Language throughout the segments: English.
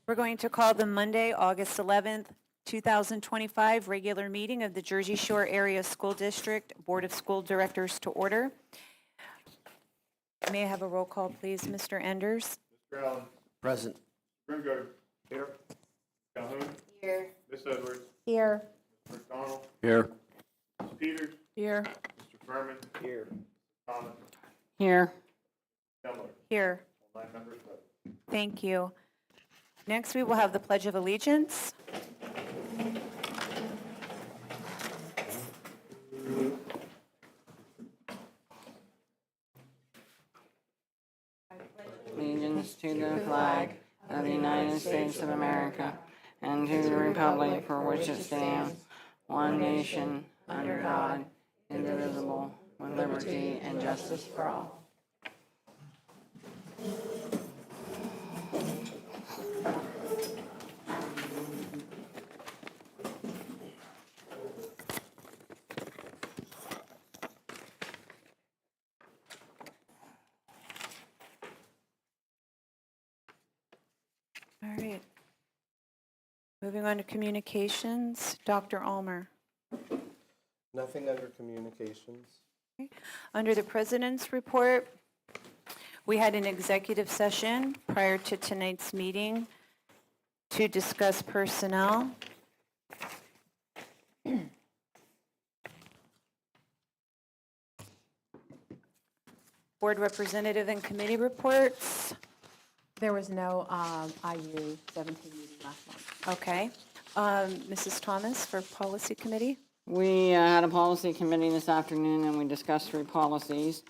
We're going to call the Monday, August 11th, 2025 regular meeting of the Jersey Shore Area School District Board of School Directors to order. May I have a roll call, please, Mr. Enders? Mr. Allen. Present. Grimgard. Here. Calhoun. Here. Miss Edwards. Here. Mr. McDonald. Here. Ms. Peters. Here. Mr. Furman. Here. Thomas. Here. Keller. Here. All 9 members present. Thank you. Next, we will have the Pledge of Allegiance. Allegiance to the flag of the United States of America and to the republic for which it stands, one nation, under God, indivisible, with liberty and justice for all. All right. Moving on to communications, Dr. Almer. Nothing under communications. Under the President's report, we had an executive session prior to tonight's meeting to discuss personnel. Board representative and committee reports. There was no IU 17 meeting last month. Okay. Mrs. Thomas for Policy Committee. We had a policy committee this afternoon and we discussed 3 policies.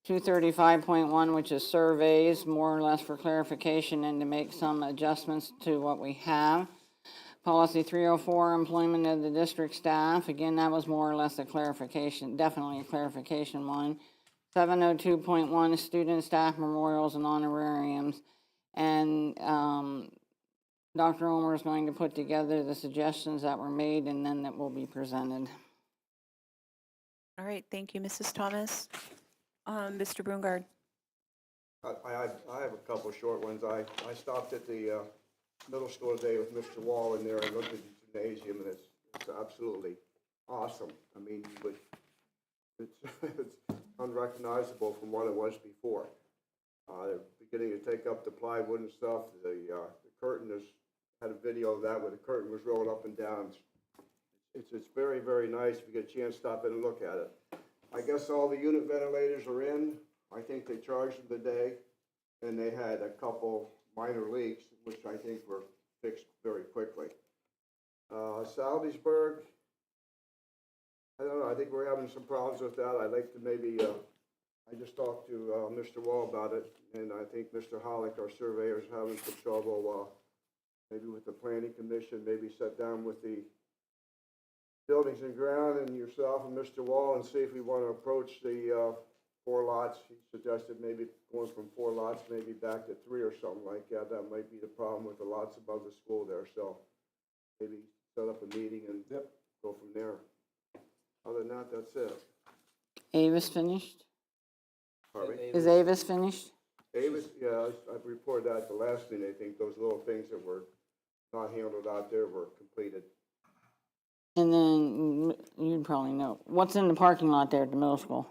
235.1, which is surveys, more or less for clarification and to make some adjustments to what we have. Policy 304, employment of the district staff. Again, that was more or less a clarification, definitely a clarification one. 702.1, student staff memorials and honorariums. And Dr. Ulmer is going to put together the suggestions that were made and then that will be presented. All right, thank you, Mrs. Thomas. Mr. Brungard. I have a couple of short ones. I stopped at the middle school today with Mr. Wall in there and looked at the gymnasium, and it's absolutely awesome. I mean, it's unrecognizable from what it was before. They're beginning to take up the plywood and stuff. The curtain had a video of that where the curtain was rolled up and down. It's very, very nice. If you get a chance, stop in and look at it. I guess all the unit ventilators are in. I think they charged them today, and they had a couple minor leaks, which I think were fixed very quickly. Salisbury, I don't know, I think we're having some problems with that. I'd like to maybe, I just talked to Mr. Wall about it, and I think Mr. Hollick, our surveyor, is having some trouble, maybe with the planning commission, maybe sit down with the buildings and ground and yourself and Mr. Wall and see if we want to approach the 4 lots. He suggested maybe going from 4 lots, maybe back to 3 or something like that. That might be the problem with the lots above the school there. So maybe set up a meeting and go from there. Other than that, that's it. Avis finished? Pardon me? Is Avis finished? Davis, yeah, I've reported that the last thing. I think those little things that were not handled out there were completed. And then, you'd probably know, what's in the parking lot there at the middle school?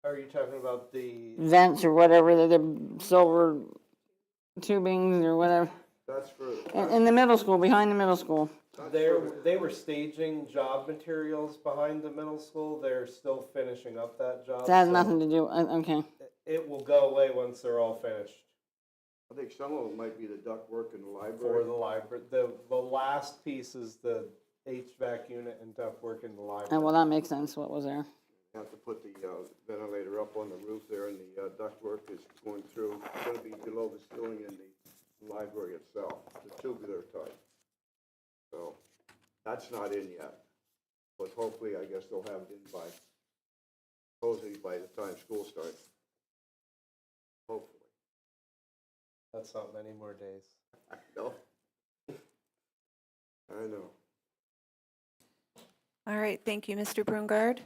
Are you talking about the? Vents or whatever, the silver tubings or whatever? That's for. In the middle school, behind the middle school. They were staging job materials behind the middle school. They're still finishing up that job. That has so nothing to do, okay. It will go away once they're all finished. I think some of them might be the ductwork in the For library. the library, the last piece is the HVAC unit and ductwork in the library. Oh, well, that makes sense, what was there. Have to put the ventilator up on the roof there, and the ductwork is going through. It's going to be below the ceiling in the library itself, the tubular type. So that's not in yet, but hopefully, I guess they'll have it in supposedly by the time school starts. Hopefully. That's not many more days. I know. I know. All right, thank you, Mr. Brungard.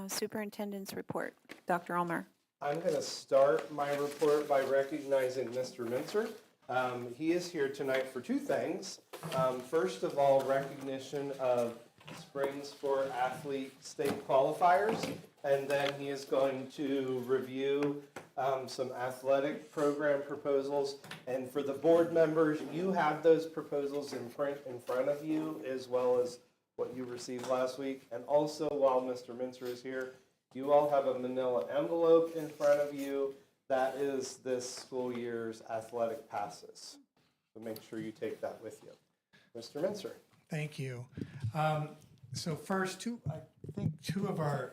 Superintendent's report. Dr. Ulmer. I'm going to start my report by recognizing Mr. Mincer. He is here tonight for two things. First of all, recognition of Springs for Athlete state qualifiers, and then he is going to review some athletic program proposals. And for the board members, you have those proposals in front of you, as well as what you received last week. And also, while Mr. Mincer is here, you all have a manila envelope in front of you. That is this school year's athletic passes. So make sure you take that with you. Mr. Mincer. Thank you. So first, I think two of our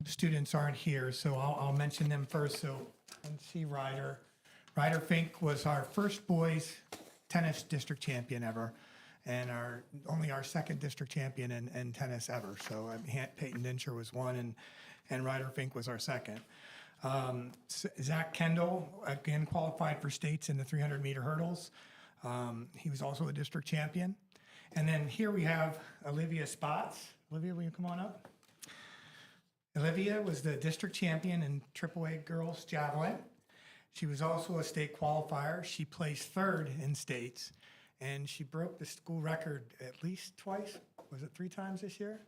students aren't here, so I'll mention them first. So let's see, Ryder. Ryder Fink was our first boys tennis district champion ever, and only our second district champion in tennis ever. So Peyton Dincher was one, and Ryder Fink was our second. Zach Kendall, again, qualified for states in the 300-meter hurdles. He was also a district champion. And then here we have Olivia Spots. Olivia, will you come on up? Olivia was the district champion in AAA girls javelin. She was also a state qualifier. She placed third in states, and she broke the school record at least twice. Was it 3 times this year?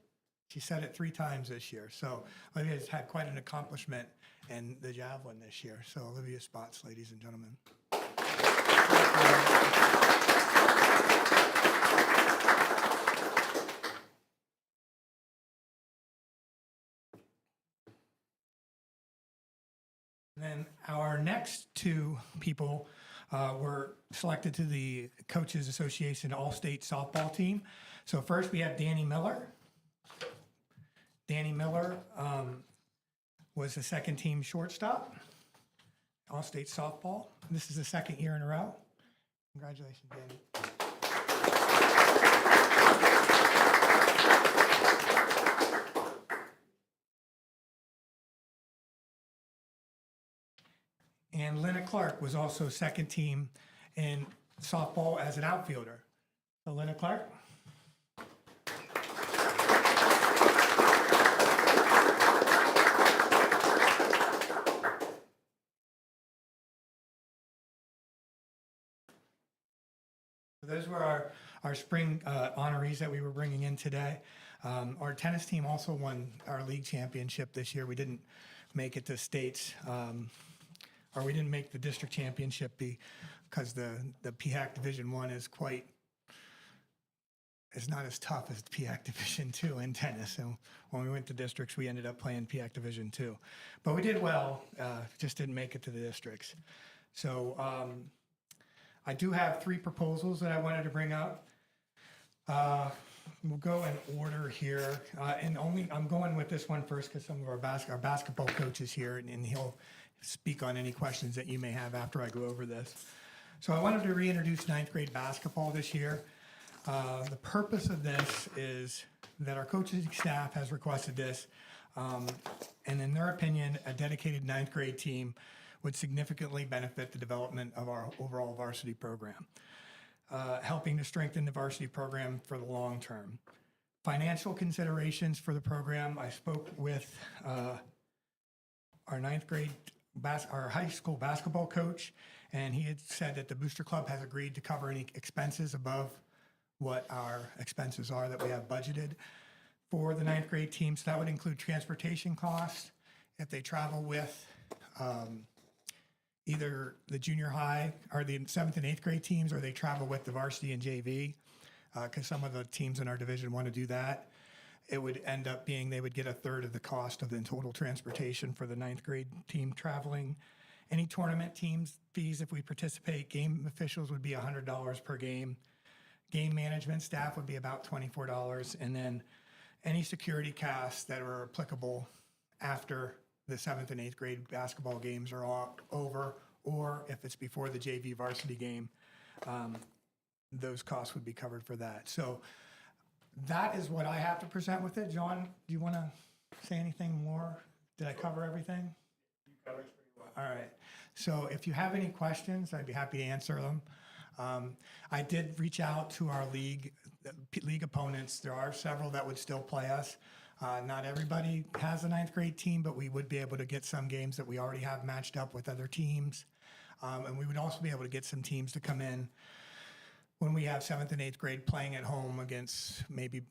She set it 3 times this year. So Olivia has had quite an accomplishment in the javelin this year. So Olivia Spots, ladies and gentlemen. Then our next 2 people were selected to the Coaches Association All-State Softball team. So first we have Danny Miller. Danny Miller was the second team shortstop, All-State Softball. This is the second year in a row. Congratulations, Danny. And Lena Clark was also second team in softball as an outfielder. So Lena Clark. Those were our spring honorees that we were bringing in today. Our tennis team also won our league championship this year. We didn't make it to states, or we didn't make the district championship because the PHAC Division I is not as tough as PHAC Division II in tennis. So when we went to districts, we ended up playing PHAC Division II. But we did well, just didn't make it to the districts. So I do have 3 proposals that I wanted to bring up. We'll go in order here, and I'm going with this one first because some of our basketball coach is here, and he'll speak on any questions that you may have after I go over this. So I wanted to reintroduce 9th grade basketball this year. The purpose of this is that our coaching staff has requested this, and in their opinion, a dedicated 9th grade team would significantly benefit the development of our overall varsity program, helping to strengthen the varsity program for the long term. Financial considerations for the program, I spoke with our 9th grade, our high school basketball coach, and he had said that the Booster Club has agreed to cover any expenses above what our expenses are that we have budgeted for the 9th grade team. So that would include transportation costs if they travel with either the junior high or the 7th and 8th grade teams, or they travel with the varsity and JV, because some of the teams in our division want to do that. It would end up being they would get 1/3 of the cost of the total transportation for the 9th grade team traveling. Any tournament teams fees, if we participate, game officials would be $100 per game. Game management staff would be about $24, and then any security costs that are applicable after the 7th and 8th grade basketball games are all over, or if it's before the JV varsity game, those costs would be covered for that. So that is what I have to present with it. John, do you want to say anything more? Did I cover everything? You covered it pretty well. All right. So if you have any questions, I'd be happy to answer them. I did reach out to our league opponents. There are several that would still play us. Not everybody has a ninth grade team, but we would be able to get some games that we already have matched up with other teams. And we would also be able to get some teams to come in when we have seventh and eighth grade playing at home against maybe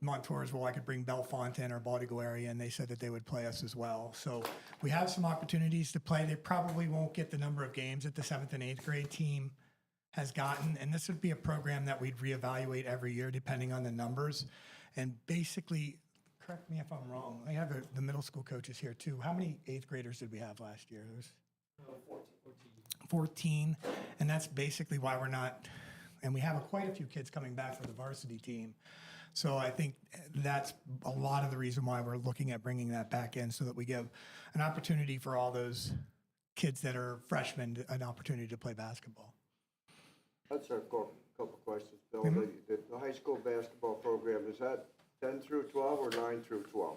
Montoursville. I could bring Bellefonte in or Baldego area, and they said that they would play us as well. So we have some opportunities to play. They probably won't get the number of games that the seventh and eighth grade team has gotten, and this would be a program that we'd reevaluate every year depending on the numbers. And basically, correct me if I'm wrong, I have the middle school coaches here too. How many eighth graders did we have last year? There's 14, and that's basically why we're not, and we have quite a few kids coming back for the varsity team. So I think that's a lot of the reason why we're looking at bringing that back in, so that we give an opportunity for all those kids that are freshmen an opportunity to play basketball. That's a couple questions, Bill. The high school basketball program, is that 10 through 12 or 9 through 12?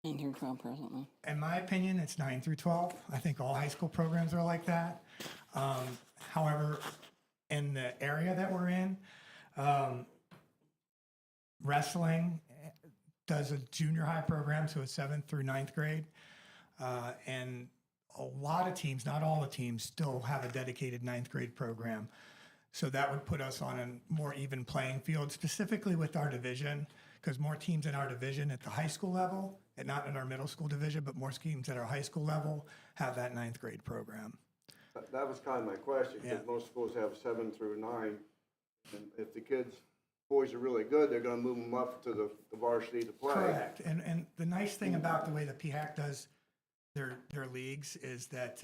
9 through 12 presently. In my opinion, it's 9 through 12. I think all high school programs are like that. However, in the area that we're in, wrestling does a junior high program, so it's 7th through 9th grade. And a lot of teams, not all the teams, still have a dedicated 9th grade program. So that would put us on a more even playing field, specifically with our division, because more teams in our division at the high school level, and not in our middle school division, but more teams at our high school level have that 9th grade program. That was kind of my question, because Yeah. most schools have 7 through 9. And if the boys are really good, they're going to move them up to the varsity to play. Correct. And the nice thing about the way the PHAC does their leagues is that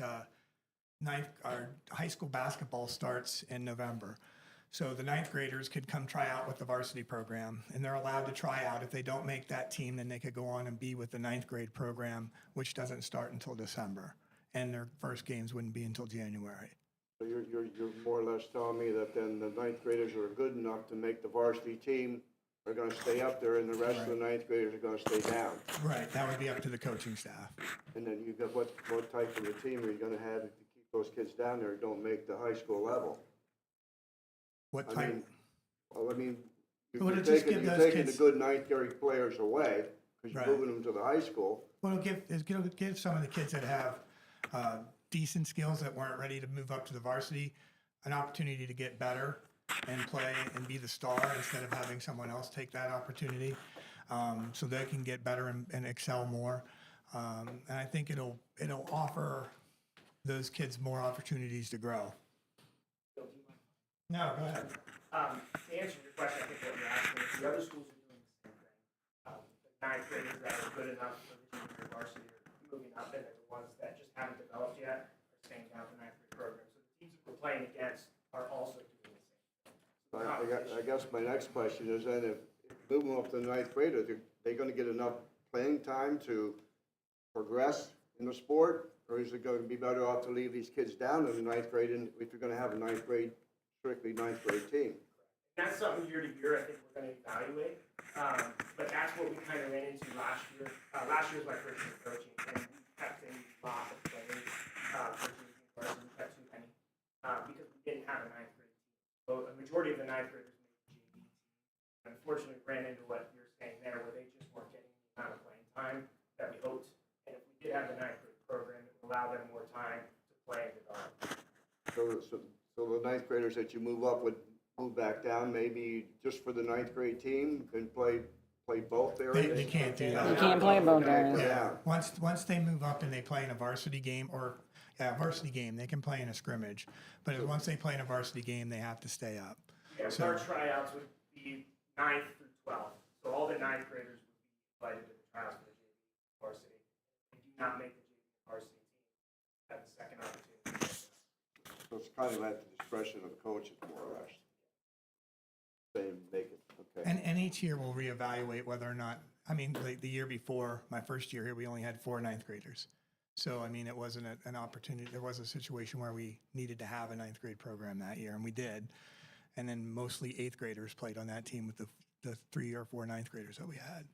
our high school basketball starts in November. So the 9th graders could come try out with the varsity program, and they're allowed to try out. If they don't make that team, then they could go on and be with the 9th grade program, which doesn't start until December. And their first games wouldn't be until January. So you're more or less telling me that then the 9th graders who are good enough to make the varsity team are going to stay up there, and the rest of the 9th graders are going to stay down. Right, that would be up to the coaching staff. And then you got what type of a team are you going to have to keep those kids down there who don't make the high school level? What I type? mean, well, I mean, Well, you're to just taking give those the kids- good 9th grade players away because you're Right. moving them to the high school. Well, it'll give some of the kids that have decent skills that weren't ready to move up to the varsity an opportunity to get better and play and be the star instead of having someone else take that opportunity, so they can get better and excel more. And I think it'll offer those kids more opportunities to grow. No, go ahead. To answer your question, I think what you're asking is the other schools are doing the same thing. The 9th graders that are good enough for the junior varsity are moving up, and the ones that just haven't developed yet are staying down the 9th grade program. So the teams that we're playing against are also doing the same thing. I guess my next question is then if moving up to the 9th grade, are they going to get enough playing time to progress in the sport? Or is it going to be better off to leave these kids down in the 9th grade if you're going to have a 9th grade, strictly 9th grade team? That's something year to year I think we're going to evaluate. But that's what we kind of ran into last year. Last year was my first year coaching, and we kept a lot of players for junior varsity. We kept too many because we didn't have a 9th grade team. So a majority of the 9th graders made the JV team. Unfortunately, ran into what you're saying there, where they just weren't getting the amount of playing time that we hoped. And if we did have the 9th grade program, it would allow them more time to play and develop. So the 9th graders that you move up would move back down, maybe just for the 9th grade team and play both areas? They can't do You that. can't play both areas. Yeah, once they move up and they play in a varsity game varsity game, they can play in a scrimmage. But once they play in a varsity game, they have to stay up. Yeah, so our tryouts would be 9th through 12th. So all the 9th graders would be invited to the tryouts for the JV varsity. They do not make the JV varsity team. Have the second opportunity. So it's kind of at the discretion of the coaches, more or less. They make it, okay. And each year we'll reevaluate whether or not, the year before, my first year here, we only had 4 9th graders. So, it wasn't an opportunity, there was a situation where we needed to have a 9th grade program that year, and we did. And then mostly 8th graders played on that team with the 3 or 4 9th graders that we had.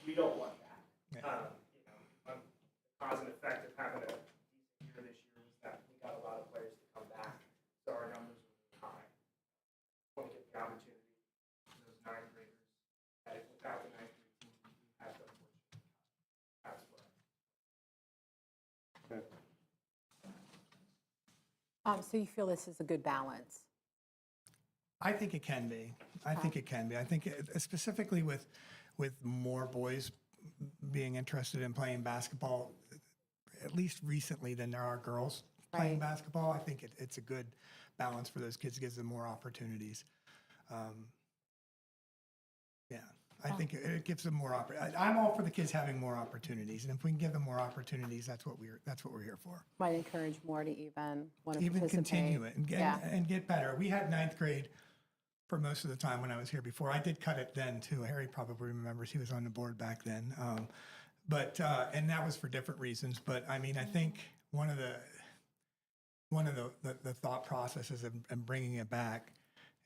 We don't want that. Yeah. The cause and effect of having a decent year this year was that we got a lot of players to come back, so our numbers were high. Want to get the opportunity to those 9th graders that without the 9th So you feel this is a good balance? I think it can be. I think it can be. I think specifically with more boys being interested in playing basketball, at least recently, than there are girls playing Right. basketball. I think it's a good balance for those kids, gives them more opportunities. Yeah, I think it gives them more I'm all for the kids having more opportunities, and if we can give them more opportunities, that's what we're here for. Might encourage more to even want to Even participate. continue it Yeah. and get better. We had ninth grade for most of the time when I was here before. I did cut it then too. Harry probably remembers, he was on the board back then. And that was for different reasons. But I mean, I think one of the thought processes of bringing it back,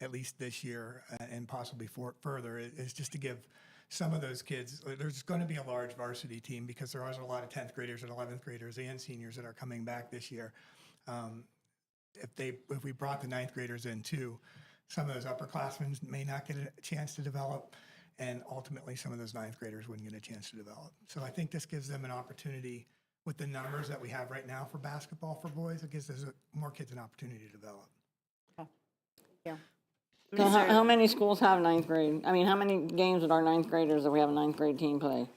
at least this year and possibly further, is just to give some of those kids, there's going to be a large varsity team because there are a lot of 10th graders and 11th graders and seniors that are coming back this year. If we brought the 9th graders in too, some of those upperclassmen may not get a chance to develop, and ultimately some of those 9th graders wouldn't get a chance to develop. So I think this gives them an opportunity with the numbers that we have right now for basketball for boys. It gives those more kids an opportunity to develop. Yeah. So how many schools have ninth grade? I mean, how many games with our ninth graders that we have a ninth grade team play?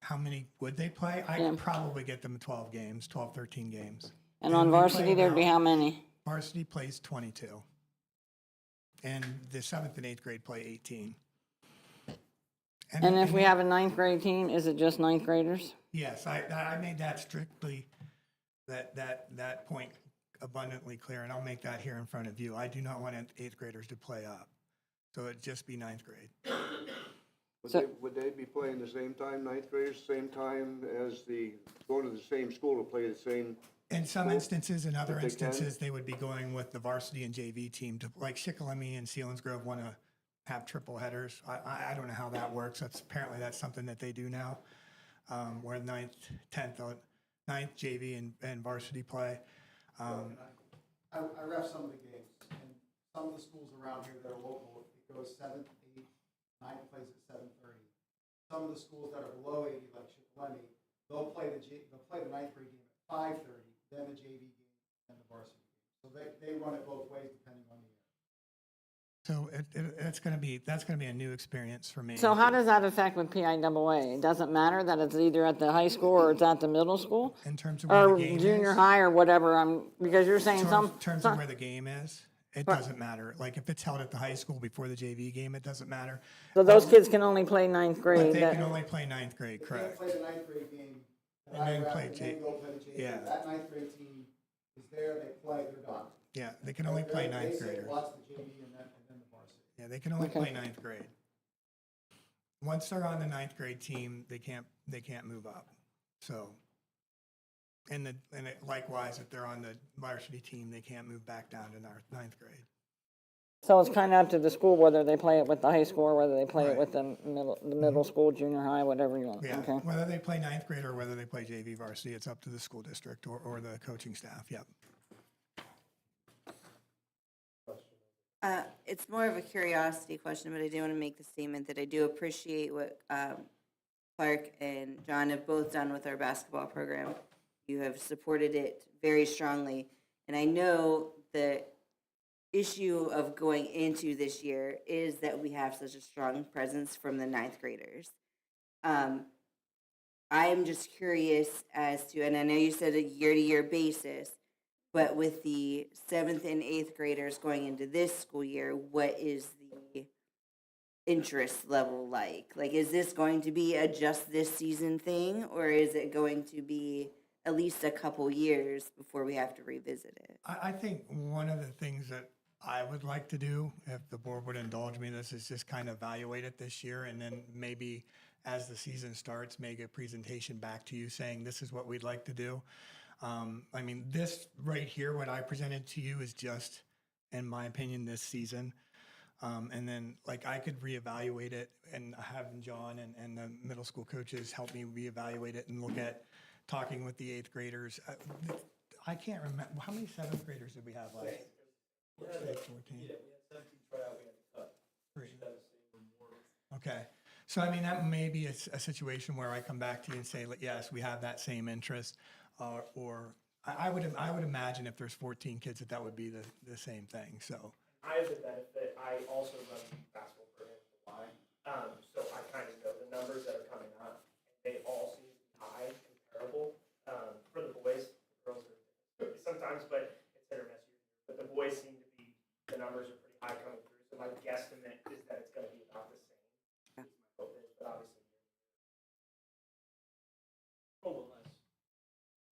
How many would they play? I could probably get them 12 games, 12, 13 games. And on we play varsity, there'd be about- how many? Varsity plays 22. And the 7th and 8th grade play 18. And if we have a ninth grade team, is it just ninth graders? Yes, I made that strictly, that point abundantly clear, and I'll make that here in front of you. I do not want 8th graders to play up. So it'd just be 9th grade. Would they be playing the same time, ninth graders, same time as going to the same school to play the same? In some instances, in other If they can. instances, they would be going with the varsity and JV team to, like Shikellamy and Selinsgrove want to have triple headers. I don't know how that works. Apparently that's something that they do now, where 9th, 10th, 9th JV and varsity play. I ref some of the games, and some of the schools around here that are local, it goes 7th, 8th, 9th plays at 7:30. Some of the schools that are below 80, like Shikellamy, they'll play the 9th grade game at 5:30, then the JV game, and the varsity game. So they run it both ways depending on the year. So that's going to be a new experience for me. So how does that affect with PIAA? It doesn't matter that it's either at the high school or it's at the middle school? In terms of where Or the game junior is, high or whatever, because you're saying in some. terms of where the game is, it doesn't matter. Like if it's held at the high school before the JV game, it doesn't matter. So those kids can only play ninth But grade. they that- can only play 9th grade, They correct? can't play the ninth grade game, And then I ref, play and J- then go play the JV. yeah. That ninth grade team is there, they play, they're done. Yeah, they can only play 9th They sit, graders. watch the JV and then the varsity. Yeah, they can only Okay. play 9th grade. Once they're on the 9th grade team, they can't move up. So, likewise, if they're on the varsity team, they can't move back down to 9th grade. So it's kind of up to the school whether they play it with the high school or whether they play it Right. with the middle school, junior high, whatever you want. Yeah, Okay. whether they play 9th grade or whether they play JV varsity, it's up to the school district or the coaching staff, yep. It's more of a curiosity question, but I do want to make the statement that I do appreciate what Clark and John have both done with our basketball program. You have supported it very strongly, and I know the issue of going into this year is that we have such a strong presence from the 9th graders. I am just curious as to, and I know you said a year-to-year basis, but with the 7th and 8th graders going into this school year, what is the interest level like? Like, is this going to be a just this season thing, or is it going to be at least a couple years before we have to revisit it? I think one of the things that I would like to do, if the board would indulge me, this is just kind of evaluate it this year, and then maybe as the season starts, make a presentation back to you saying this is what we'd like to do. I mean, this right here, what I presented to you is just, in my opinion, this season. And then, like, I could reevaluate it and have John and the middle school coaches help me reevaluate it and look at talking with the 8th graders. I can't remember, how many 7th graders did we have last? 14. Yeah, we had 17 tryout, we had to cut. Three. Should have the same or more. Okay, so I mean, that may be a situation where I come back to you and say, like, yes, we have that same interest, or I would imagine if there's 14 kids that would be the same thing, so. I have the benefit, I also run the basketball program for Y, so I kind of know the numbers that are coming up. They all seem to be high, comparable, for the boys, the girls are different sometimes, but it's hit or miss. But the boys seem to be, the numbers are pretty high coming through, so my guesstimate is that it's gonna be about the same. Is my hope is, but obviously. Oh, well, nice.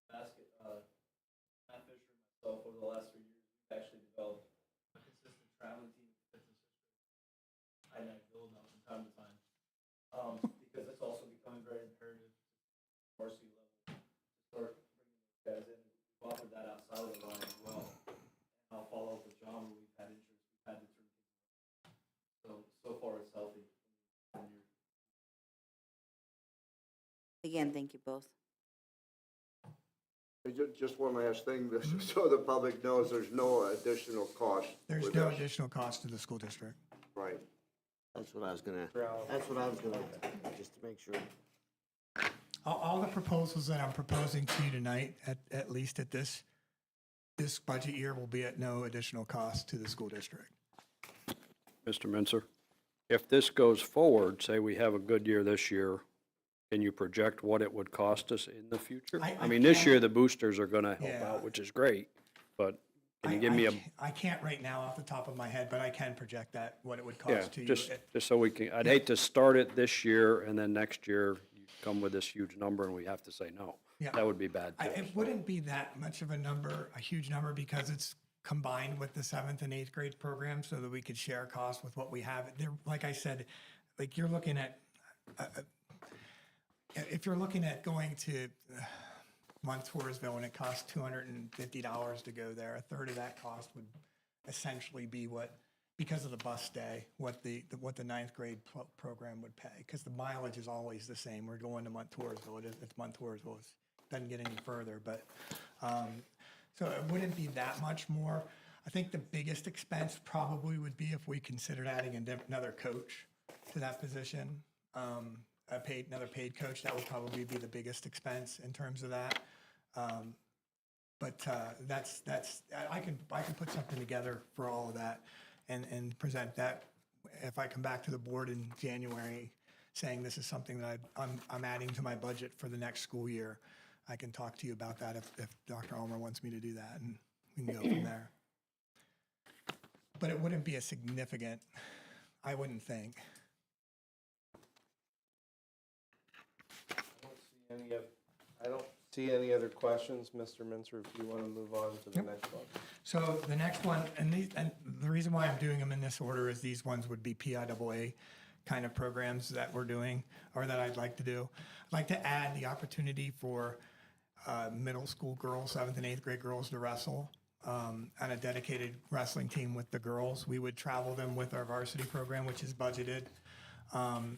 Matt Fisher and myself, over the last 3 years, we've actually developed a consistent traveling team for fifth and sixth grade. I might build now from time to time. Because it's also becoming very imperative to varsity level to start bringing those guys in. We've offered that outside of the line as well. And I'll follow up with John where we've had interest, we've had to turn people away. So far it's healthy. Again, thank you both. Just one last thing, so the public knows there's no additional cost. There's with no this. additional cost to the school district. Right. That's what I was gonna, just to make sure. All the proposals that I'm proposing to you tonight, at least at this budget year, will be at no additional cost to the school district. Mr. Minzer, if this goes forward, say we have a good year this year, can you project what it would cost us in the future? I mean, this can't- year, the boosters are gonna help Yeah. out, which is great, but can you give me I can't right now off the top of my head, but I can project that, what it would yeah, cost to you. just so we can, I'd hate to start it this year and then next year you come with this huge number and we have to say no. Yeah. That would be bad too. It wouldn't be that much of a number, a huge number, because it's combined with the 7th and 8th grade program so that we could share costs with what we have. There, like I said, like you're looking at, if you're looking at going to Montoursville and it costs $250 to go there, a third of that cost would essentially be what, because of the bus day, what the 9th grade program would pay. Because the mileage is always the same. We're going to Montoursville. It's Montoursville. It doesn't get any further, but so it wouldn't be that much more. I think the biggest expense probably would be if we considered adding another coach to that position. Another paid coach, that would probably be the biggest expense in terms of that. But that's I can put something together for all of that and present that if I come back to the board in January saying this is something that I'm adding to my budget for the next school year. I can talk to you about that if Dr. Ulmer wants me to do that, and we can go from there. But it wouldn't be a significant, I wouldn't think. I don't see any other questions, Mr. Minzer, if you want to move on to the next one. So the next one, and the reason why I'm doing them in this order is these ones would be PIAA kind of programs that we're doing, or that I'd like to do. I'd like to add the opportunity for middle school girls, 7th and 8th grade girls to wrestle on a dedicated wrestling team with the girls. We would travel them with our varsity program, which is budgeted.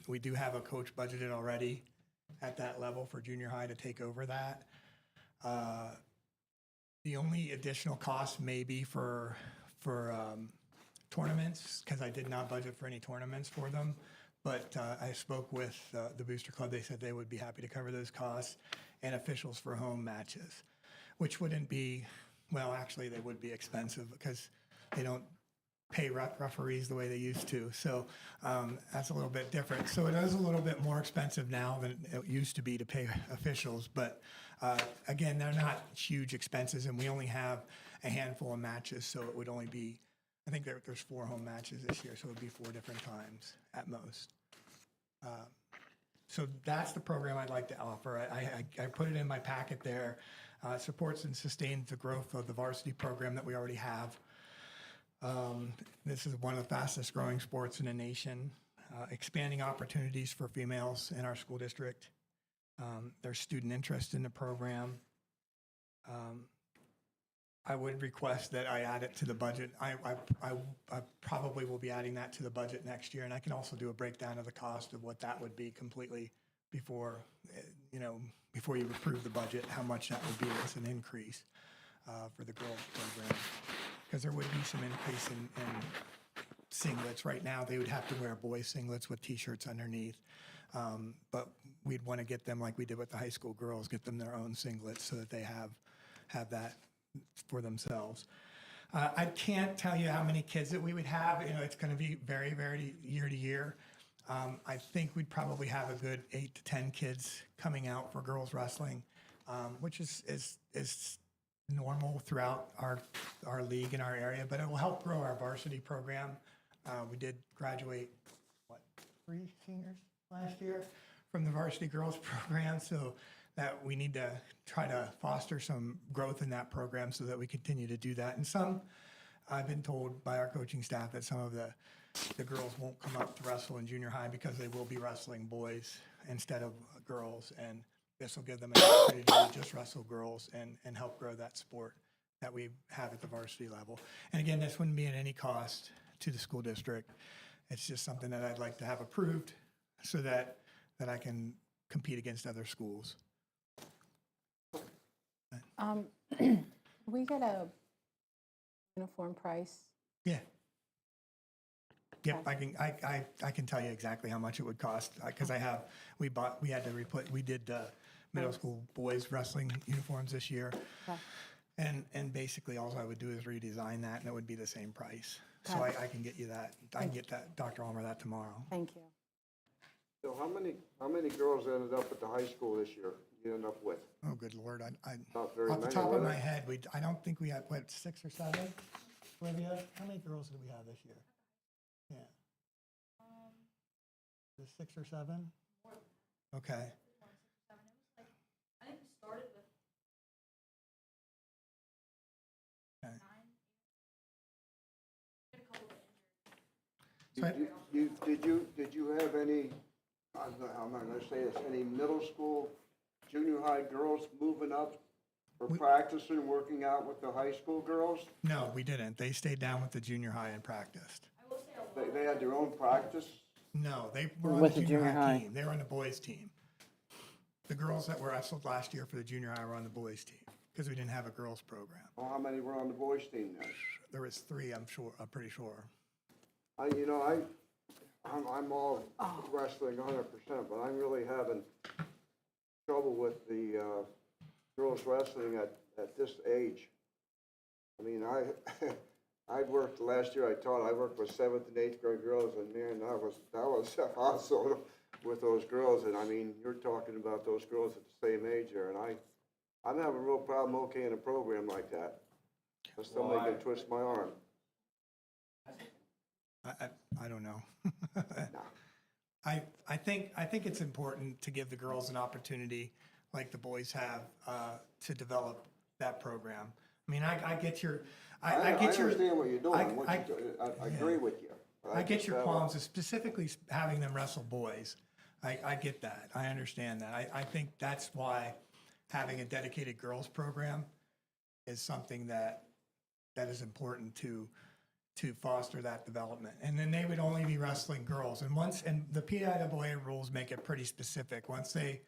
We do have a coach budgeted already at that level for junior high to take over that. The only additional cost may be for tournaments, because I did not budget for any tournaments for them. But I spoke with the Booster Club. They said they would be happy to cover those costs, and officials for home matches, which wouldn't be, well, actually, they would be expensive because they don't pay referees the way they used to. So that's a little bit different. So it is a little bit more expensive now than it used to be to pay officials. But again, they're not huge expenses, and we only have a handful of matches. So it would only be, I think there's 4 home matches this year, so it would be 4 different times at most. So that's the program I'd like to offer. I put it in my packet there. Supports and sustains the growth of the varsity program that we already have. This is one of the fastest growing sports in the nation. Expanding opportunities for females in our school district. There's student interest in the program. I would request that I add it to the budget. I probably will be adding that to the budget next year, and I can also do a breakdown of the cost of what that would be completely before you approve the budget, how much that would be as an increase for the girls program. Because there would be some increase in singlets. Right now, they would have to wear boys singlets with T-shirts underneath. But we'd want to get them, like we did with the high school girls, get them their own singlets so that they have have that for themselves. I can't tell you how many kids that we would have. It's going to be very, very year to year. I think we'd probably have a good 8 to 10 kids coming out for girls wrestling, which is normal throughout our league in our area, but it will help grow our varsity program. We did graduate, 3 seniors last year from the varsity girls program, so that we need to try to foster some growth in that program so that we continue to do that. And I've been told by our coaching staff that some of the girls won't come up to wrestle in junior high because they will be wrestling boys instead of girls, and this will give them an opportunity to just wrestle girls and help grow that sport that we have at the varsity level. And again, this wouldn't be at any cost to the school district. It's just something that I'd like to have approved so that I can compete against other schools. We get a uniform price. Yeah. Yep, I can tell you exactly how much it would cost, because we did middle school boys wrestling uniforms this year. Okay. And basically all I would do is redesign that and it would be the same price. So Okay. I can get you that. I can get that, Dr. Ulmer, that tomorrow. Thank you. So how many girls ended up at the high school this year? You ended up with? Oh, good Lord. Not very Off the many, top were of my there? head, I don't think we had, 6 or 7? Olivia, how many girls did we have this year? Yeah. The 6 or 7? Okay. Okay. So Did you have any, I'm not gonna say this, any middle school, junior high girls moving up or practicing, working out with the high school girls? No, we didn't. They stayed down with the junior high and practiced. They had their own practice? No, they were on With the the junior junior high high. team. They were on the boys' team. The girls that were wrestled last year for the junior high were on the boys' team because we didn't have a girls' program. Well, how many were on the boys' team then? There was 3, I'm pretty sure. I'm all wrestling 100%, but I'm really having trouble with the girls wrestling at this age. I mean, I worked last year. I worked with 7th and 8th grade girls, and man, that was awesome with those girls. And I mean, you're talking about those girls at the same age there, and I'm having a real problem okaying a program like that. Because somebody can twist my arm. I don't know. I think it's important to give the girls an opportunity, like the boys have, to develop that program. I mean, I get your, I get your. understand what you're doing. I yeah. agree with you. But I get just your have a- qualms of specifically having them wrestle boys. I get that. I understand that. I think that's why having a dedicated girls program is something that is important to foster that development. And then they would only be wrestling girls. And the PIAA rules make it pretty specific. Once they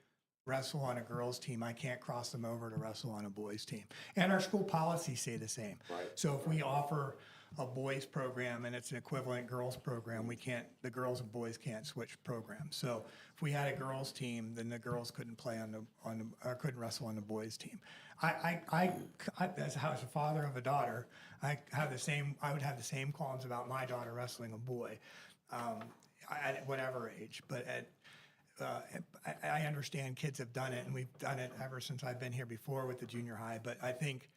wrestle on a girls' team, I can't cross them over to wrestle on a boys' team. And our school policies say the same. Right. So if we offer a boys' program and it's an equivalent girls' program, the girls and boys can't switch programs. So if we had a girls' team, then the girls couldn't play or couldn't wrestle on the boys' team. As a father of a daughter, I would have the same qualms about my daughter wrestling a boy, at whatever age. But I understand kids have done it, and we've done it ever since I've been here before with the junior high. But I think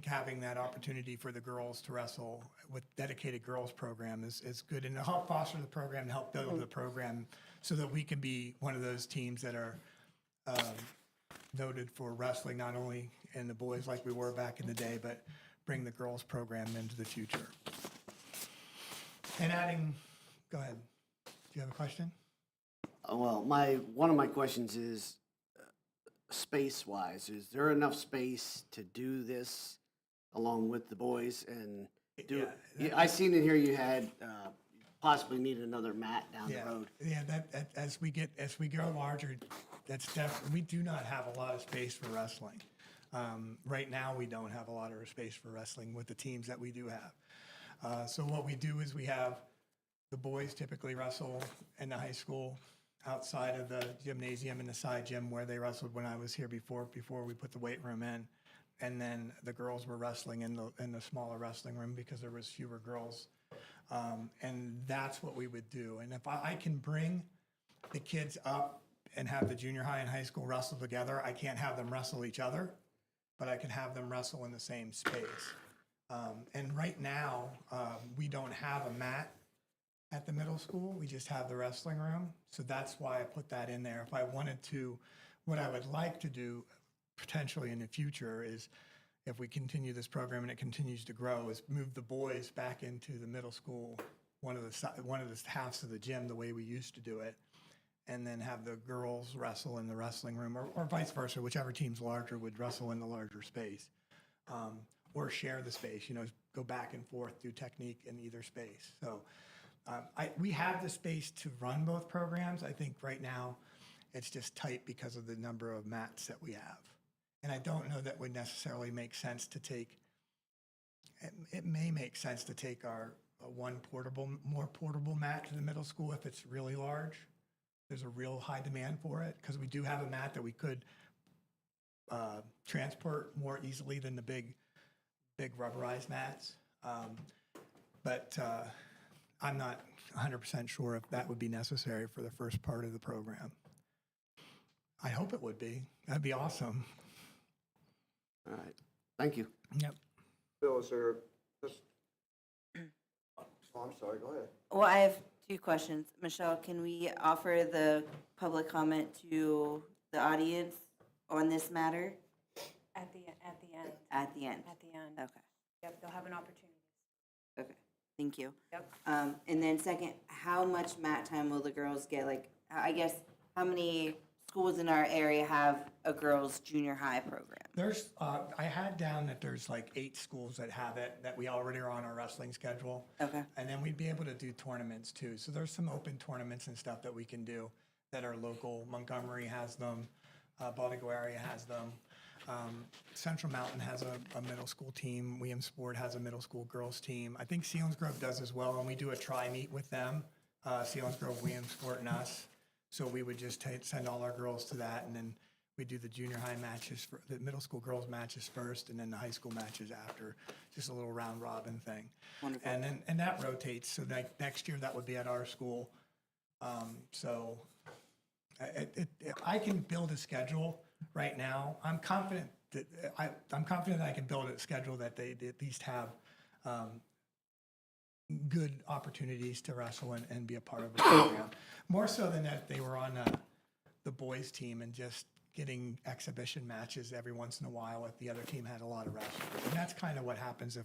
having that opportunity for the girls to wrestle with dedicated girls program is good, and to help foster the program, and help build the program so that we can be one of those teams that are noted for wrestling, not only in the boys like we were back in the day, but bring the girls program into the future. And go ahead. Do you have a question? Well, one of my questions is, space-wise, is there enough space to do this along with the boys and do? Yeah. I seen in here you had possibly need another mat down the road. Yeah, that as we grow larger, that's definitely, we do not have a lot of space for wrestling. Right now, we don't have a lot of space for wrestling with the teams that we do have. So what we do is we have the boys typically wrestle in the high school outside of the gymnasium in the side gym where they wrestled when I was here before we put the weight room in. and then the girls were wrestling in the smaller wrestling room because there was fewer girls. And that's what we would do. And if I can bring the kids up and have the junior high and high school wrestle together, I can't have them wrestle each other, but I can have them wrestle in the same space. And right now, we don't have a mat at the middle school. We just have the wrestling room. So that's why I put that in there. If I wanted to, what I would like to do potentially in the future is, if we continue this program and it continues to grow, is move the boys back into the middle school, one of the halves of the gym, the way we used to do it, and then have the girls wrestle in the wrestling room, or vice versa, whichever team's larger would wrestle in the larger space, or share the space, go back and forth, do technique in either space. So we have the space to run both programs. I think right now it's just tight because of the number of mats that we have. And I don't know that would necessarily make sense to take, it may make sense to take our more portable mat to the middle school if it's really large. There's a real high demand for it, because we do have a mat that we could transport more easily than the big rubberized mats. But I'm not 100% sure if that would be necessary for the first part of the program. I hope it would be. That'd be awesome. All right, thank you. Yep. Bill, is there just, oh, I'm sorry, go ahead. Well, I have two questions. Michelle, can we offer the public comment to the audience on this matter? At the end. At the end? At the end. Okay, Yep, they'll have an opportunity. okay, thank you. Yep. And then second, how much mat time will the girls get? Like, I guess, how many schools in our area have a girls' junior high program? There's, I had down that there's like 8 schools that have it, that we already are on our wrestling schedule. Okay. And then we'd be able to do tournaments too. So there's some open tournaments and stuff that we can do that are local. Montgomery has them, Bonneville area has them. Central Mountain has a middle school team. Williamsport has a middle school girls team. I think Selinsgrove does as well, and we do a tri-meet with them, Selinsgrove, Williamsport, and us. So we would just send all our girls to that, and then we do the junior high matches, for the middle school girls matches first, and then the high school matches after, just a little round robin thing. Wonderful. And that rotates, so like next year that would be at our school. So I can build a schedule right now. I'm confident that I can build a schedule that they at least have good opportunities to wrestle and be a part of the program. More so than that, they were on the boys team and just getting exhibition matches every once in a while if the other team had a lot of wrestlers. And that's kind of what happens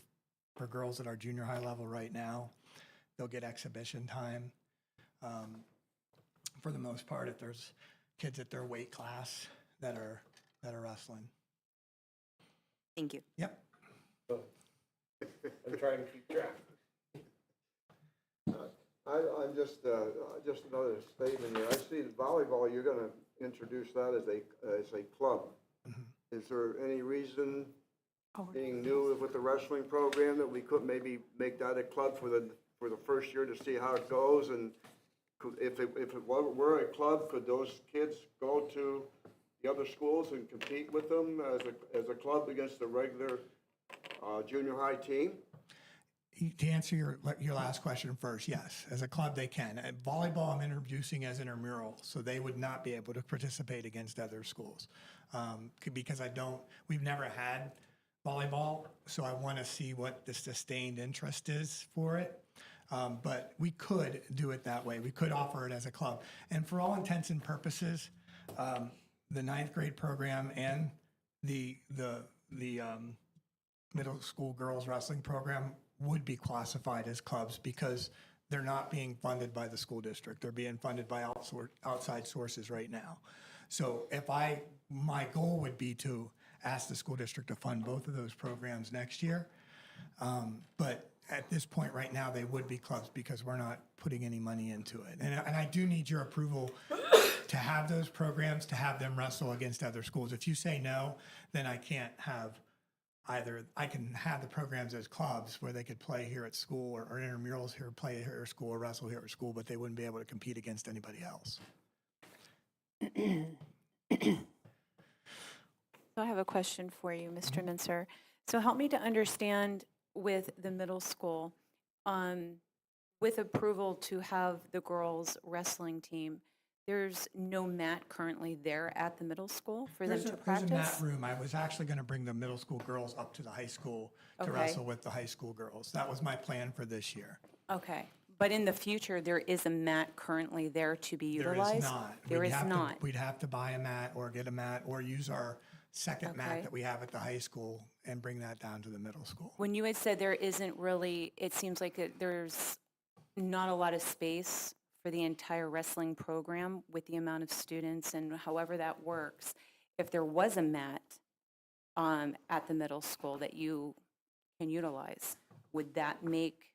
for girls at our junior high level right now. They'll get exhibition time. For the most part, if there's kids at their weight class that are wrestling. Thank you. Yep. I'm trying to keep track. I'm just another statement here. I see the volleyball, you're gonna introduce that as a club. Is there any reason, being new with the wrestling program, that we could maybe make that a club for the first year to see how it goes? And if it were a club, could those kids go to the other schools and compete with them as a club against the regular junior high team? To answer your last question first, yes. As a club, they can. At volleyball, I'm introducing as intramural, so they would not be able to participate against other schools. Because we've never had volleyball, so I want to see what the sustained interest is for it. But we could do it that way. We could offer it as a club. And for all intents and purposes, the 9th grade program and the middle school girls wrestling program would be classified as clubs because they're not being funded by the school district. They're being funded by outside sources right now. So my goal would be to ask the school district to fund both of those programs next year. But at this point right now, they would be clubs because we're not putting any money into it. And I do need your approval to have those programs, to have them wrestle against other schools. If you say no, then I can't have I can have the programs as clubs where they could play here at school or intramurals here, play here at school or wrestle here at school, but they wouldn't be able to compete against anybody else. So I have a question for you, Mr. Mincer. So help me to understand with the middle school, with approval to have the girls' wrestling team, there's no mat currently there at the middle school for them to There's a practice? mat room. I was actually going to bring the middle school girls up to the high school to Okay. wrestle with the high school girls. That was my plan for this year. Okay, but in the future, there is a mat currently there to be There utilized? is not. There We'd is have to- not. We'd have to buy a mat or get a mat or use our second Okay. mat that we have at the high school and bring that down to the middle school. When you had said there isn't really, it seems like there's not a lot of space for the entire wrestling program with the amount of students and however that works. If there was a mat at the middle school that you can utilize, would that make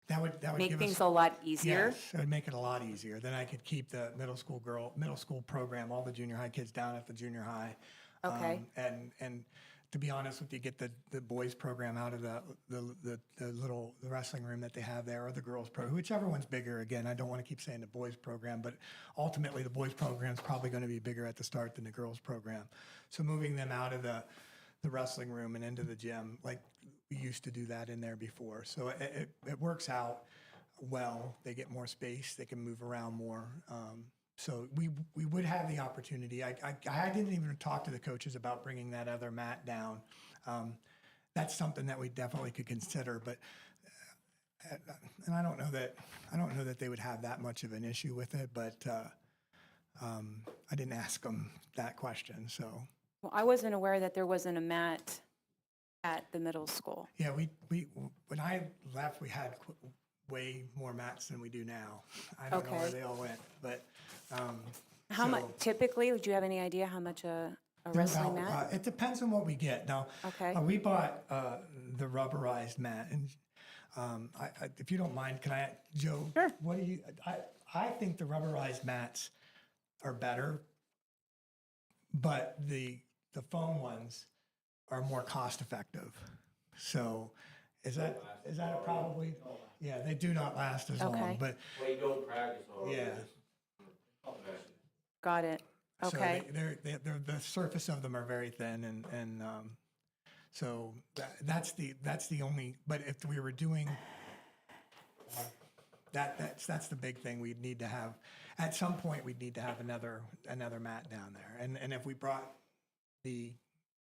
That would give things us. a lot easier? Yes, it would make it a lot easier. Then I could keep the middle school program, all the junior high kids down at the junior high. Okay. And to be honest with you, get the boys program out of the wrestling room that they have there, or the girls program, whichever one's bigger. Again, I don't want to keep saying the boys program, but ultimately the boys program is probably going to be bigger at the start than the girls program. So moving them out of the wrestling room and into the gym, like we used to do that in there before. So it works out well. They get more space. They can move around more. So we would have the opportunity. I didn't even talk to the coaches about bringing that other mat down. That's something that we definitely could consider, but and I don't know that they would have that much of an issue with it, but I didn't ask them that question. So Well, I wasn't aware that there wasn't a mat at the middle school. yeah, we when I left, we had way more mats than we do now. I don't know where Okay. they all went, but How much, so- typically, do you have any idea how much a They're wrestling about, mat? it depends on what we get. Now, Okay. we bought the rubberized mat, and if you don't mind, can I, Joe? Sure. What do you? I think the rubberized mats are better, but the foam ones are more cost effective. So, is that a probably? Yeah, they do not last as long, Okay. but Well, you don't practice on yeah. Got it. So Okay. they're the surface of them are very thin, and so that's the only. But if we were doing that's the big thing. We'd need to have at some point. We'd need to have another mat down there, and if we brought the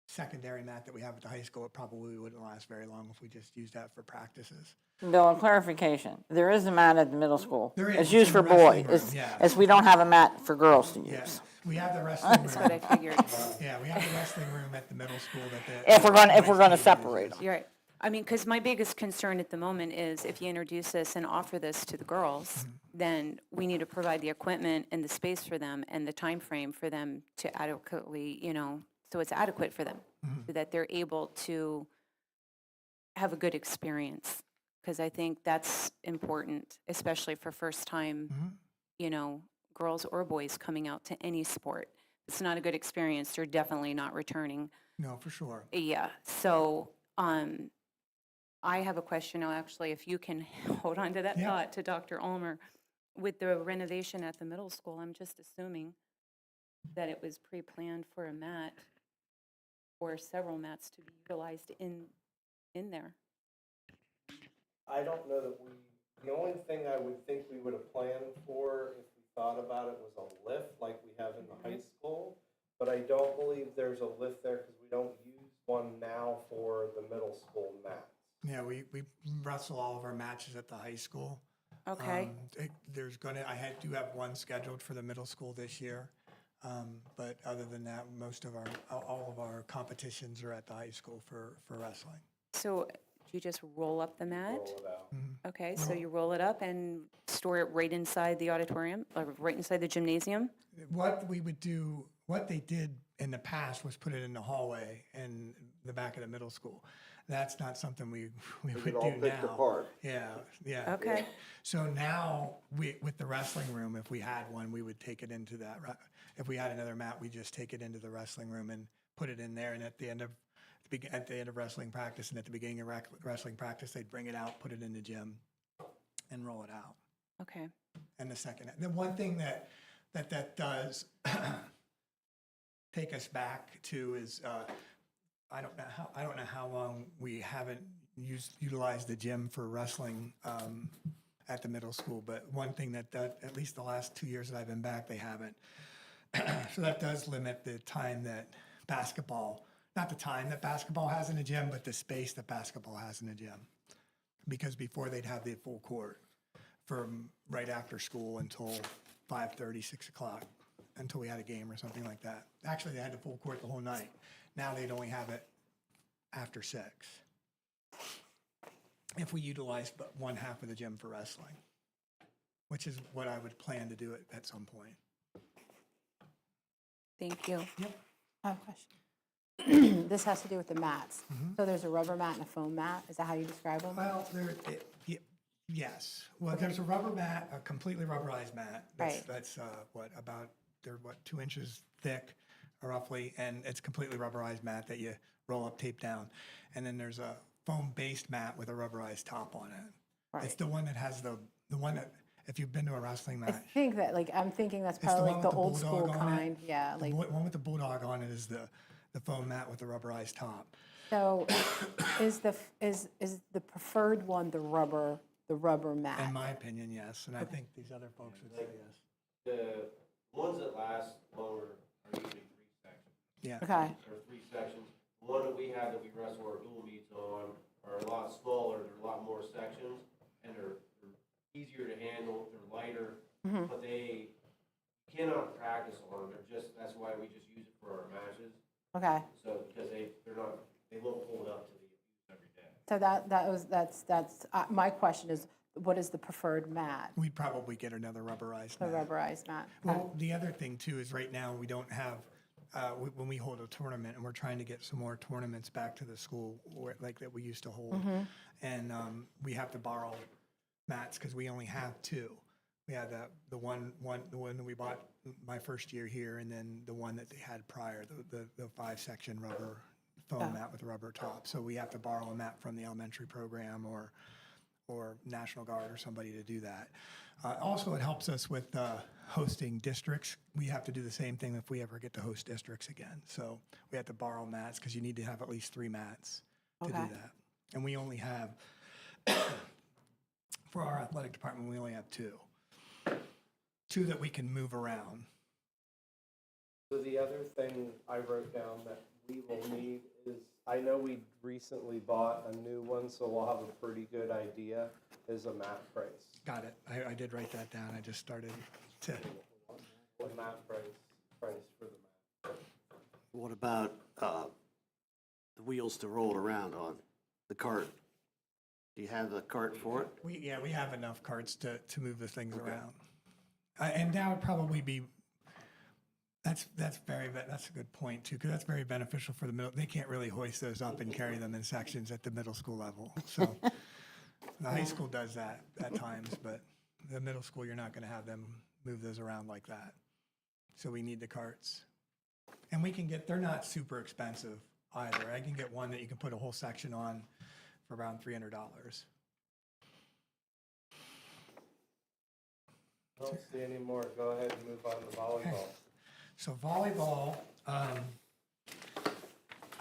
secondary mat that we have at the high school, it probably wouldn't last very long if we just used that for practices. Bill, a clarification. There is a mat at the middle school. There is. It's It's used in for the wrestling boys. room, yeah. It's we don't have a mat for girls to use. Yes, we have the wrestling room. That's what I figured. Yeah, we have the wrestling room at the middle school that If we're gonna boys separate them. You're right. I mean, because my biggest concern at the moment is if you introduce this and offer this to the girls, then we need to provide the equipment and the space for them and the time frame for them to adequately, so it's adequate for them, so that they're able to have a good experience. Because I think that's important, especially for first-time, girls or boys coming out to any sport. If it's not a good experience, they're definitely not returning. No, for sure. Yeah, so I have a question now, actually, if you can hold on to that Yeah. thought to Dr. Ulmer. With the renovation at the middle school, I'm just assuming that it was pre-planned for a mat or several mats to be utilized in there. I don't know that the only thing I would think we would have planned for if we thought about it was a lift like we have in the high school. But I don't believe there's a lift there because we don't use one now for the middle school mats. Yeah, we wrestle all of our matches at the high school. Okay, I do have one scheduled for the middle school this year. But other than that, all of our competitions are at the high school for wrestling. so do you just roll up the mat? Roll it out. Okay, so you roll it up and store it right inside the auditorium, or right inside the gymnasium? What they did in the past was put it in the hallway in the back of the middle school. That's not something we would it do all now. picked apart. Yeah. Okay, So now, with the wrestling room, if we had one, we would take it into that. If we had another mat, we just take it into the wrestling room and put it in there. And at the end of wrestling practice and at the beginning of wrestling practice, they'd bring it out, put it in the gym, and roll it out. okay. And the one thing that does take us back to is, I don't know how long we haven't utilized the gym for wrestling at the middle school, but one thing that at least the last 2 years that I've been back, they haven't. So that does limit the time that basketball, not the time that basketball has in the gym, but the space that basketball has in the gym. Because before they'd have the full court from right after school until 5:30, 6 o'clock, until we had a game or something like that. Actually, they had the full court the whole night. Now they'd only have it after 6. If we utilized but one half of the gym for wrestling, which is what I would plan to do at some point. Thank you. I have a question. This has to do with the mats. So there's a rubber mat and a foam mat. Is that how you describe them? Well, yes. Well, there's a rubber mat, a completely rubberized mat. Right. That's they're 2 inches thick, roughly, and it's completely rubberized mat that you roll up, tape down. And then there's a foam-based mat with a rubberized top on it. Right. It's the one that has the one that, if you've been to a wrestling I match, think that, like, I'm thinking that's It's the probably one like the with the old school bulldog on it. kind. Yeah, the like, one with the bulldog on it is the foam mat with the rubberized top. so is the preferred one the rubber mat? In my opinion, yes, and I think these other folks would say yes. The ones that last longer are usually 3 sections. Yeah. Okay, There are 3 sections. The one that we have that we wrestle our dual meets on are a lot smaller, there are a lot more sections, and they're easier to handle, they're lighter, but they cannot practice on them. That's why we just use it for our matches. okay. So, because they won't hold up to the abuse every day. So that's my question is, what is the preferred mat? We'd probably get another rubberized The mat. rubberized mat. Well, the other thing too is right now we don't have, when we hold a tournament, and we're trying to get some more tournaments back to the school like that we used to hold. And we have to borrow mats because we only have 2. We had the one that we bought my first year here, and then the one that they had prior, the 5-section rubber foam mat with a rubber top. So we have to borrow a mat from the elementary program or National Guard or somebody to do that. Also, it helps us with hosting districts. We have to do the same thing if we ever get to host districts again. So we have to borrow mats because you need to have at least 3 mats to do Okay. that. And we only have, for our athletic department, we only have 2. 2 that we can move around. So the other thing I wrote down that we will need is, I know we recently bought a new one, so we'll have a pretty good idea, is a mat price. Got it. I did write that down. I just started to. What mat price for the mat? What about the wheels to roll around on, the cart? Do you have the cart for it? We have enough carts to move the things around. And that would probably be, that's a good point too, because that's very beneficial for the middle. They can't really hoist those up and carry them in sections at the middle school level. So the high school does that at times, but the middle school, you're not going to have them move those around like that. So we need the carts. And we can get, they're not super expensive either. I can get one that you can put a whole section on for around $300. Don't see any more. Go ahead and move on to volleyball. So volleyball,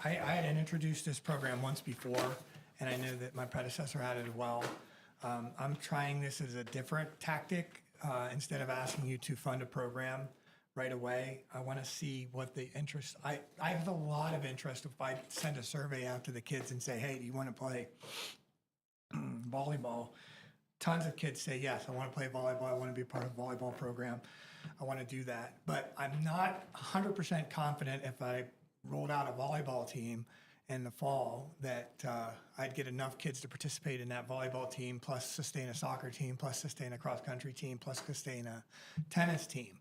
I had introduced this program once before, and I know that my predecessor had it as well. I'm trying this as a different tactic. Instead of asking you to fund a program right away, I want to see what the interest, I have a lot of interest if I send a survey out to the kids and say, hey, do you want to play volleyball? Tons of kids say, yes, I want to play volleyball. I want to be part of a volleyball program. I want to do that. But I'm not 100% confident if I rolled out a volleyball team in the fall that I'd get enough kids to participate in that volleyball team, plus sustain a soccer team, plus sustain a cross-country team, plus sustain a tennis team.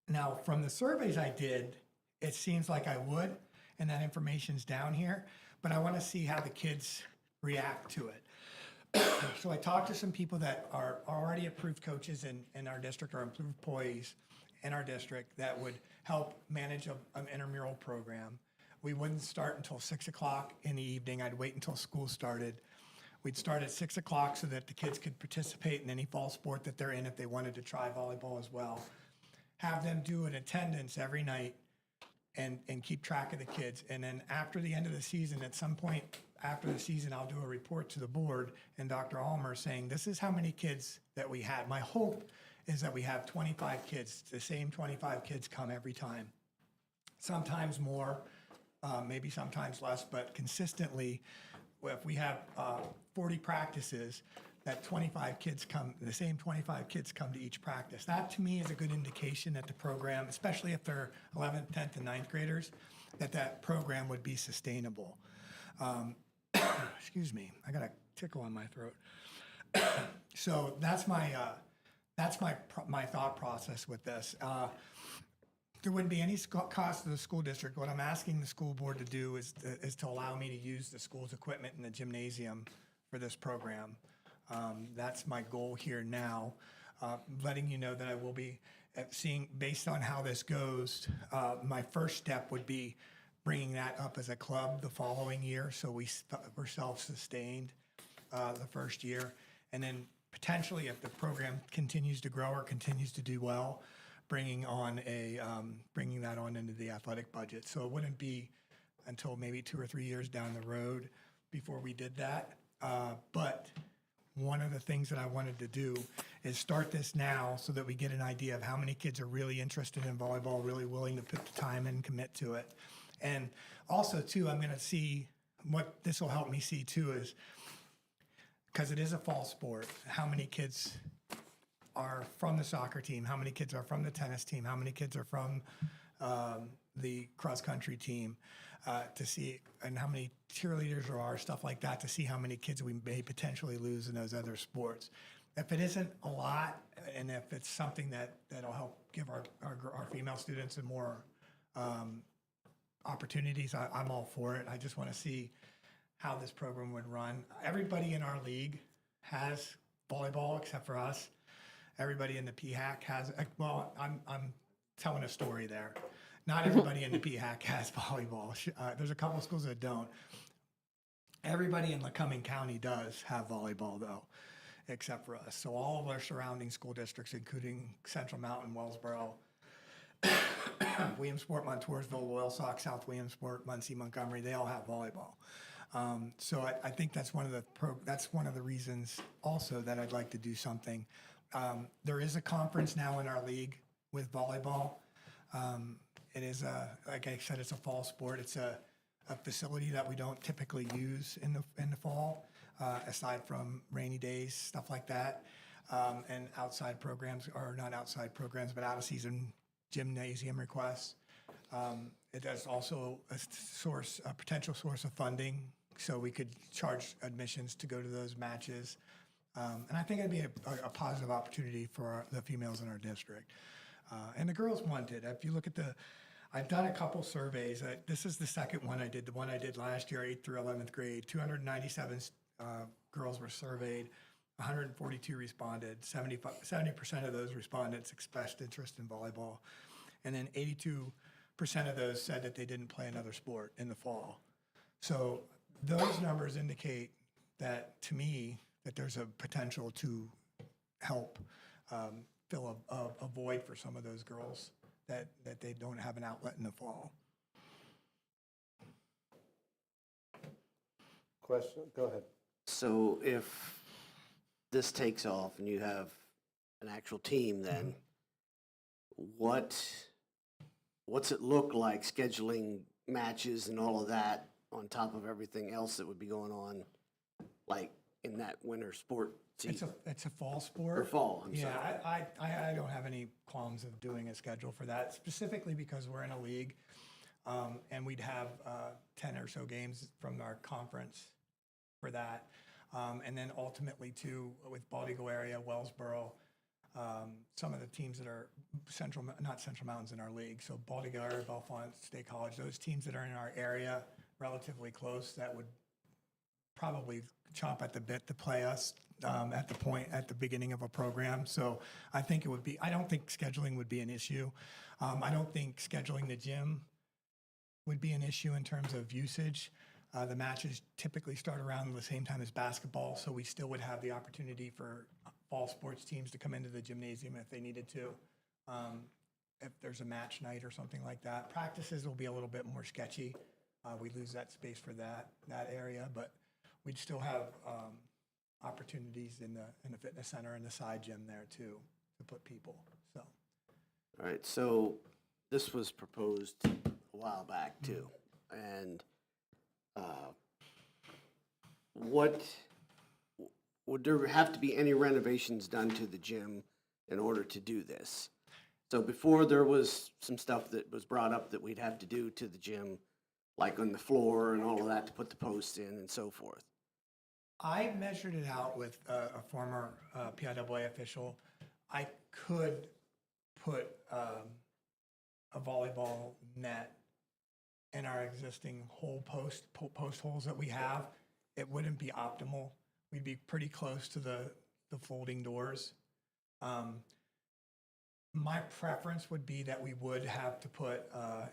Now, from the surveys I did, it seems like I would, and that information's down here, but I want to see how the kids react to it. So I talked to some people that are already approved coaches in our district or approved employees in our district that would help manage an intramural program. We wouldn't start until 6 o'clock in the evening. I'd wait until school started. We'd start at 6 o'clock so that the kids could participate in any fall sport that they're in if they wanted to try volleyball as well. Have them do an attendance every night and keep track of the kids. And then after the end of the season, at some point after the season, I'll do a report to the board and Dr. Almer saying, this is how many kids that we had. My hope is that we have 25 kids, the same 25 kids come every time. Sometimes more, maybe sometimes less, but consistently, if we have 40 practices, that 25 kids come, the same 25 kids come to each practice. That to me is a good indication that the program, especially if they're 11th, 10th, and 9th graders, that program would be sustainable. Excuse me, I got a tickle on my throat. So that's my thought process with this. There wouldn't be any cost to the school district. What I'm asking the school board to do is to allow me to use the school's equipment in the gymnasium for this program. That's my goal here now, letting you know that I will be seeing, based on how this goes, my first step would be bringing that up as a club the following year, so we're self-sustained the first year. And then potentially, if the program continues to grow or continues to do well, bringing that on into the athletic budget. So it wouldn't be until maybe 2 or 3 years down the road before we did that. But one of the things that I wanted to do is start this now so that we get an idea of how many kids are really interested in volleyball, really willing to put the time in and commit to it. And also, too, I'm going to see what this will help me see, too, is because it is a fall sport, how many kids are from the soccer team, how many kids are from the tennis team, how many kids are from the cross-country team, to see, and how many cheerleaders there are, stuff like that, to see how many kids we may potentially lose in those other sports. If it isn't a lot, and if it's something that'll help give our female students more opportunities, I'm all for it. I just want to see how this program would run. Everybody in our league has volleyball except for us. Everybody in the PHAC has, well, I'm telling a story there. Not everybody in the PHAC has volleyball. There's a couple of schools that don't. Everybody in Lycoming County does have volleyball, though, except for us. So all of our surrounding school districts, including Central Mountain, Wellsboro, Williamsport, Montoursville, Loyalsock, South Williamsport, Muncie, Montgomery, they all have volleyball. So I think that's one of the reasons also that I'd like to do something. There is a conference now in our league with volleyball. It is like I said, it's a fall sport. It's a facility that we don't typically use in the fall, aside from rainy days, stuff like that, and outside programs, or not outside programs, but out of season gymnasium requests. It is also a potential source of funding, so we could charge admissions to go to those matches. And I think it'd be a positive opportunity for the females in our district. And the girls want it. If you look at I've done a couple surveys. This is the second one I did. The one I did last year, 8th through 11th grade, 297 girls were surveyed, 142 responded. 70% of those respondents expressed interest in volleyball. And then 82% of those said that they didn't play another sport in the fall. So those numbers indicate that, to me, that there's a potential to help fill a void for some of those girls that they don't have an outlet in the fall. Question? Go ahead. So if this takes off and you have an actual team, then what's it look like scheduling matches and all of that on top of everything else that would be going on, like in that winter sport season? It's a fall sport. Or fall, I'm sorry. Yeah, I don't have any qualms of doing a schedule for that, specifically because we're in a league, and we'd have 10 or so games from our conference for that. And then ultimately, too, with Baldigo area, Wellsboro, some of the teams that are not Central Mountains in our league, so Baldigo area, Bellefonte State College, those teams that are in our area relatively close, that would probably chomp at the bit to play us at the beginning of a program. So I think I don't think scheduling would be an issue. I don't think scheduling the gym would be an issue in terms of usage. The matches typically start around the same time as basketball, so we still would have the opportunity for fall sports teams to come into the gymnasium if they needed to. if there's a match night or something like that. Practices will be a little bit more sketchy. We lose that space for that area, but we'd still have opportunities in the fitness center and the side gym there too, to put people, so. All right, so this was proposed a while back too, and would there have to be any renovations done to the gym in order to do this? So before, there was some stuff that was brought up that we'd have to do to the gym, like on the floor and all of that to put the posts in and so forth. I measured it out with a former PIAA official. I could put a volleyball net in our existing post holes that we have. It wouldn't be optimal. We'd be pretty close to the folding doors. My preference would be that we would have to put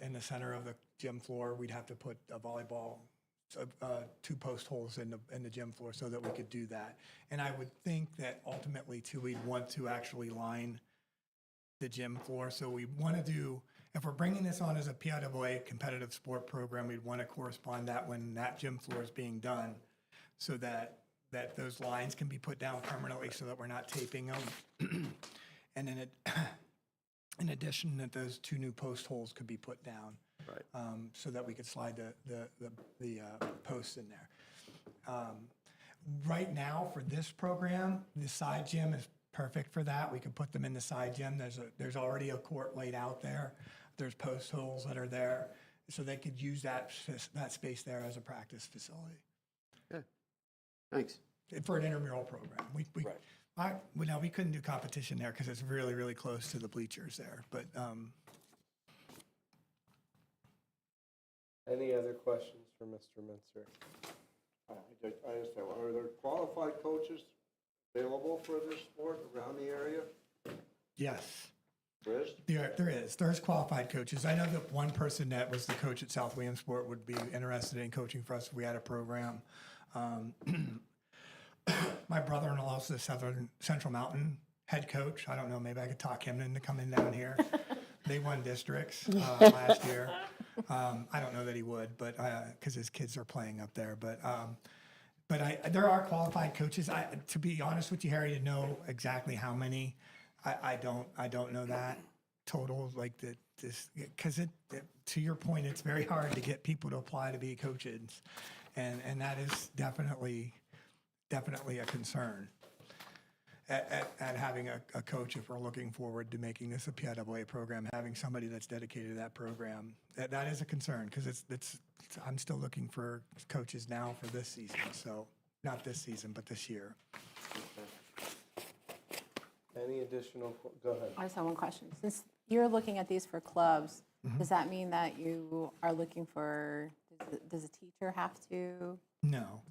in the center of the gym floor, we'd have to put a volleyball, 2 post holes in the gym floor so that we could do that. And I would think that ultimately too, we'd want to actually line the gym floor. So we want to do, if we're bringing this on as a PIAA competitive sport program, we'd want to correspond that when that gym floor is being done so that those lines can be put down permanently so that we're not taping them. And then in addition, that those 2 new post holes could be put down. Right. So that we could slide the posts in there. Right now, for this program, the side gym is perfect for that. We could put them in the side gym. There's already a court laid out there. There's post holes that are there, so they could use that space there as a practice facility. Good. Thanks. For an intramural program. We couldn't do competition there because it's really, really close to the bleachers there, but Any other questions for Mr. Mincer? I just have, are there qualified coaches available for this sport around the area? yes. There is? There is. There's qualified coaches. I know that one person that was the coach at South Williamsport would be interested in coaching for us if we had a program. My brother-in-law is the Central Mountain head coach. I don't know, maybe I could talk him into coming down here. They won districts last year. I don't know that he would, but because his kids are playing up there. But there are qualified coaches. To be honest with you, Harry, to know exactly how many, I don't know that total like that. Because to your point, it's very hard to get people to apply to be coaches, and that is definitely a concern. At having a coach, if we're looking forward to making this a PIAA program, having somebody that's dedicated to that program, that is a concern because I'm still looking for coaches now for this season. So not this season, but this year. Any additional, go ahead. I just have one question. Since you're looking at these for clubs, does that mean that you are looking for, does a teacher have to? No,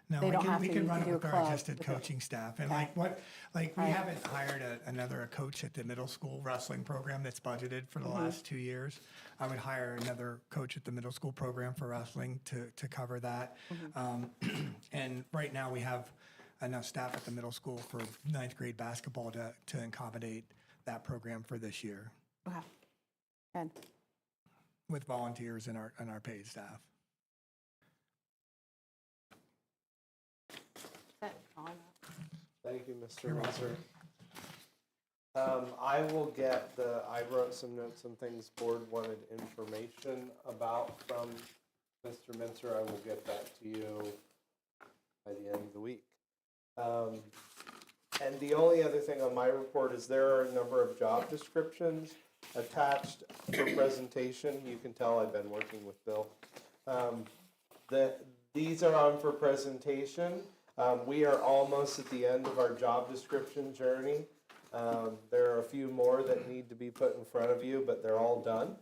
They don't have we to, can you run can it do a with our club adjusted with it. coaching staff. And Okay. we Right. haven't hired another coach at the middle school wrestling program that's budgeted for the last 2 years. I would hire another coach at the middle school program for wrestling to cover that. And right now we have enough staff at the middle school for 9th grade basketball to accommodate that program for this year Okay. Good. with volunteers and our paid staff. That's all I know. Thank you, Mr. Mincer. I will get I wrote some notes on things board wanted information about from Mr. Mincer. I will get that to you by the end of the week. And the only other thing on my report is there are a number of job descriptions attached for presentation. You can tell I've been working with Bill. These are on for presentation. We are almost at the end of our job description journey. There are a few more that need to be put in front of you, but they're all done.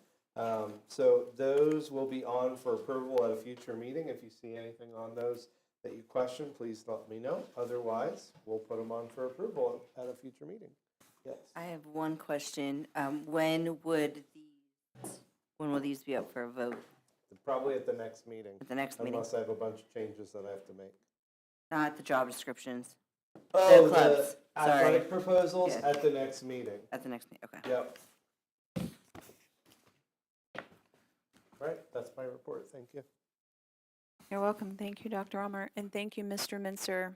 So those will be on for approval at a future meeting. If you see anything on those that you question, please let me know. Otherwise, we'll put them on for approval at a future meeting. Yes. I have one question. When will these be up for a vote? Probably at the next meeting. At the next meeting? Unless I have a bunch of changes that I have to make. Not the job descriptions. Oh, clubs. the athletic Sorry. proposals Yeah. at the next meeting. At the next meeting, okay. Yep. All right, that's my report. Thank you. You're welcome. Thank you, Dr. Almer, and thank you, Mr. Mincer,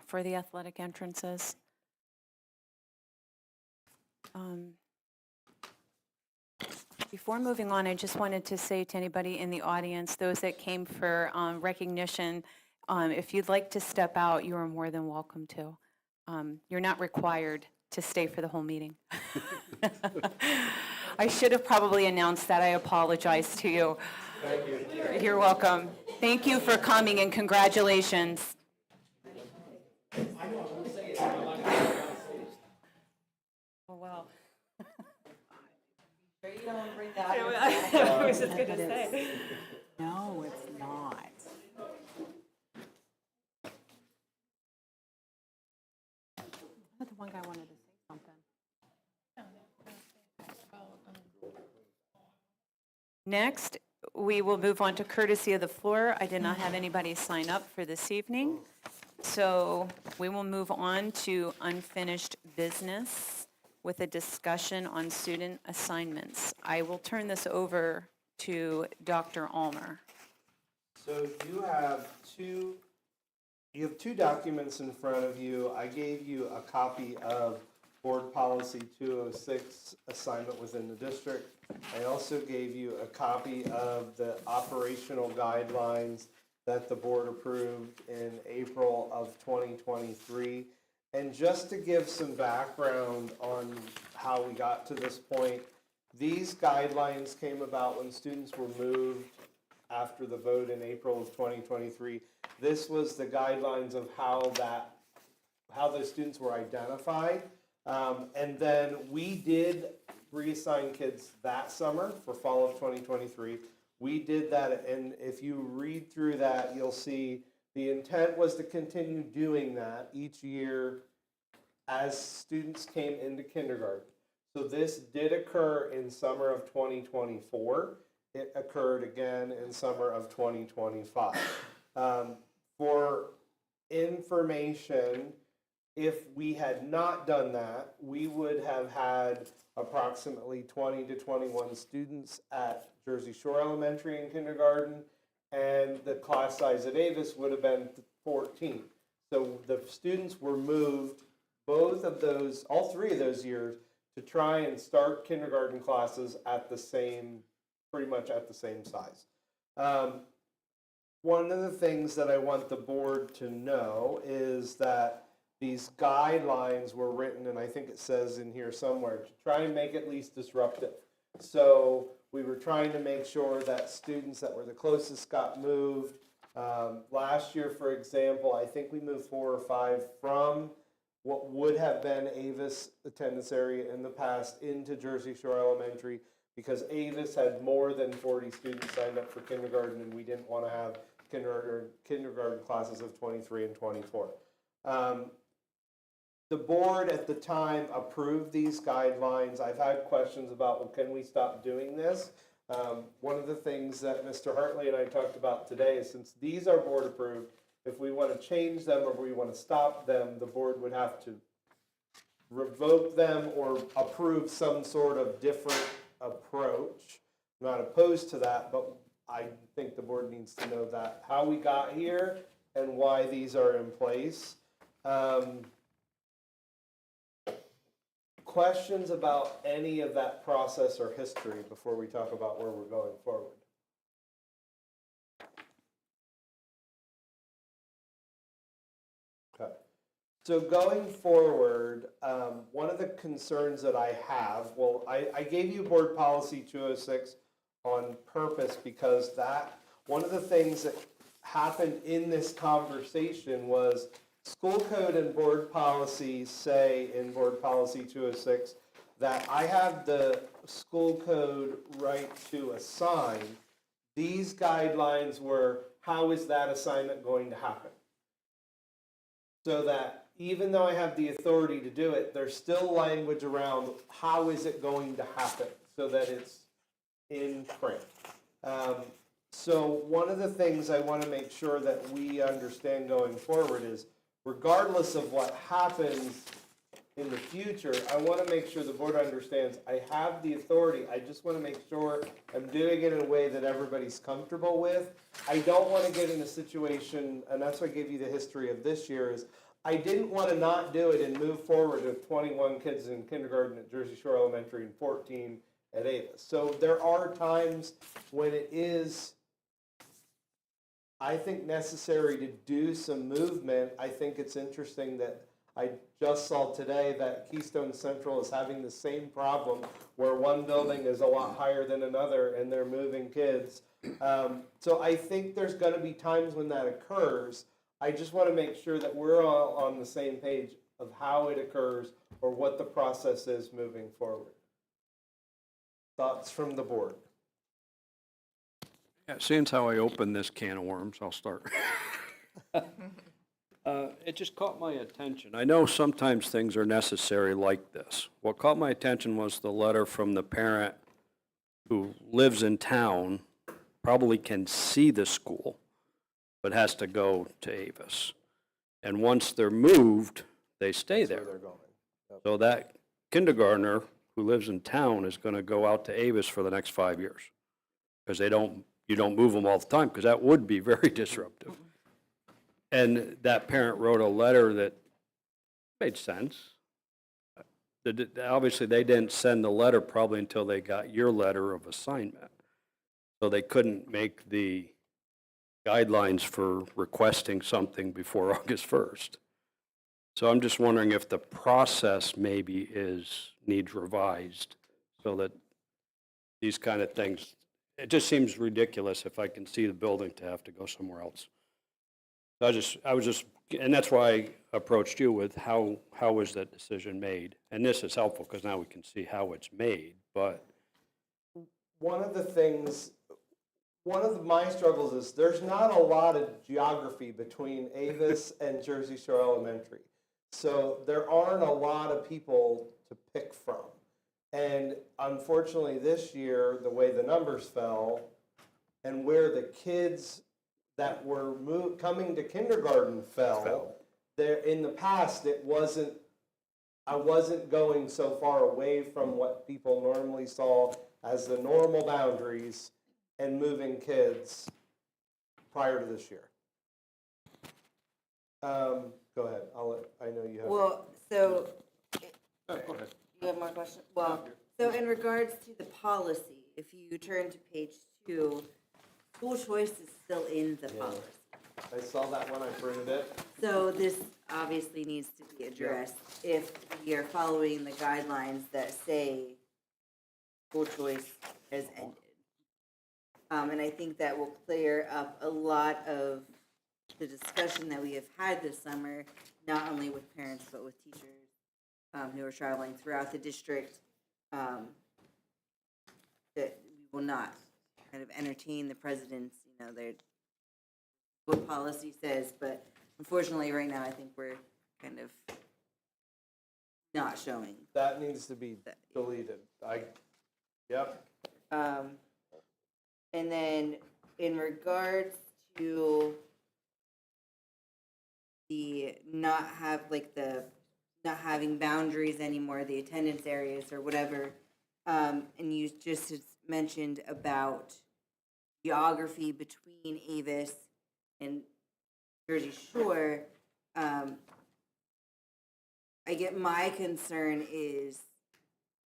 for the athletic entrances. Before moving on, I just wanted to say to anybody in the audience, those that came for recognition, if you'd like to step out, you are more than welcome to. You're not required to stay for the whole meeting. I should have probably announced that. I apologize to you. Thank you. You're welcome. Thank you for coming and congratulations. Oh, wow. Sure you don't bring that up. I was just going to say. No, it's not. I thought the one guy wanted to say something. Next, we will move on to courtesy of the floor. I did not have anybody sign up for this evening. So we will move on to unfinished business with a discussion on student assignments. I will turn this over to Dr. Almer. So you have two documents in front of you. I gave you a copy of Board Policy 206, assignment within the district. I also gave you a copy of the operational guidelines that the board approved in April of 2023. And just to give some background on how we got to this point, these guidelines came about when students were moved after the vote in April of 2023. This was the guidelines of how those students were identified. And then we did reassign kids that summer for fall of 2023. We did that, and if you read through that, you'll see the intent was to continue doing that each year as students came into kindergarten. So this did occur in summer of 2024. It occurred again in summer of 2025. For information, if we had not done that, we would have had approximately 20 to 21 students at Jersey Shore Elementary in kindergarten, and the class size at Avis would have been 14. So the students were moved all three of those years to try and start kindergarten classes at pretty much at the same size. One of the things that I want the board to know is that these guidelines were written, and I think it says in here somewhere, to try and make it least disruptive. So we were trying to make sure that students that were the closest got moved. Last year, for example, I think we moved 4 or 5 from what would have been Avis attendance area in the past into Jersey Shore Elementary, because Avis had more than 40 students signed up for kindergarten, and we didn't want to have kindergarten classes of 23 and 24. The board at the time approved these guidelines. I've had questions about, well, can we stop doing this? One of the things that Mr. Hartley and I talked about today is, since these are board approved, if we want to change them or we want to stop them, the board would have to revoke them or approve some sort of different approach. I'm not opposed to that, but I think the board needs to know that, how we got here and why these are in place. Questions about any of that process or history before we talk about where we're going forward? Okay. So going forward, one of the concerns that I have, I gave you Board Policy 206 on purpose because one of the things that happened in this conversation was school code and board policy say in Board Policy 206 that I have the school code right to assign. These guidelines were, how is that assignment going to happen? So that even though I have the authority to do it, there's still language around how is it going to happen so that it's in print. So one of the things I want to make sure that we understand going forward is, regardless of what happens in the future, I want to make sure the board understands I have the authority. I just want to make sure I'm doing it in a way that everybody's comfortable with. I don't want to get in a situation, and that's why I gave you the history of this year, is I didn't want to not do it and move forward with 21 kids in kindergarten at Jersey Shore Elementary and 14 at Avis. So there are times when it is, I think, necessary to do some movement. I think it's interesting that I just saw today that Keystone Central is having the same problem where one building is a lot higher than another and they're moving kids. So I think there's going to be times when that occurs. I just want to make sure that we're all on the same page of how it occurs or what the process is moving forward. Thoughts from the board? Yeah, seeing how I opened this can of worms, I'll start. It just caught my attention. I know sometimes things are necessary like this. What caught my attention was the letter from the parent who lives in town, probably can see the school, but has to go to Avis. And once they're moved, they stay Where there. they're going. Yep. So that kindergartner who lives in town is going to go out to Avis for the next 5 years. Because you don't move them all the time, because that would be very disruptive. And that parent wrote a letter that made sense. Obviously, they didn't send the letter probably until they got your letter of assignment. So they couldn't make the guidelines for requesting something before August 1st. So I'm just wondering if the process maybe needs revised so that these kind of things, it just seems ridiculous if I can see the building to have to go somewhere else. I was just, and that's why I approached you with how was that decision made? And this is helpful because now we can see how it's made, but. One of my struggles is there's not a lot of geography between Avis and Jersey Shore Elementary. So there aren't a lot of people to pick from. And unfortunately this year, the way the numbers fell and where the kids that were coming to kindergarten fell. There in the past, I wasn't going so far away from what people normally saw as the normal boundaries and moving kids prior to this year. Go ahead. I know you have. Well, so, Go ahead. you have more questions? Well, so in regards to the policy, if you turn to page 2, school choice is still in the policy. I saw that when I printed it. So this obviously needs to be addressed if we are following the guidelines that say school choice has ended. And I think that will clear up a lot of the discussion that we have had this summer, not only with parents, but with teachers who are traveling throughout the district, that we will not kind of entertain the president's, what policy says, but unfortunately right now I think we're kind of not showing. That needs to be deleted. Yep. And then in regards to the not having boundaries anymore, the attendance areas or whatever, and you just mentioned about geography between Avis and Jersey Shore, I get my concern is,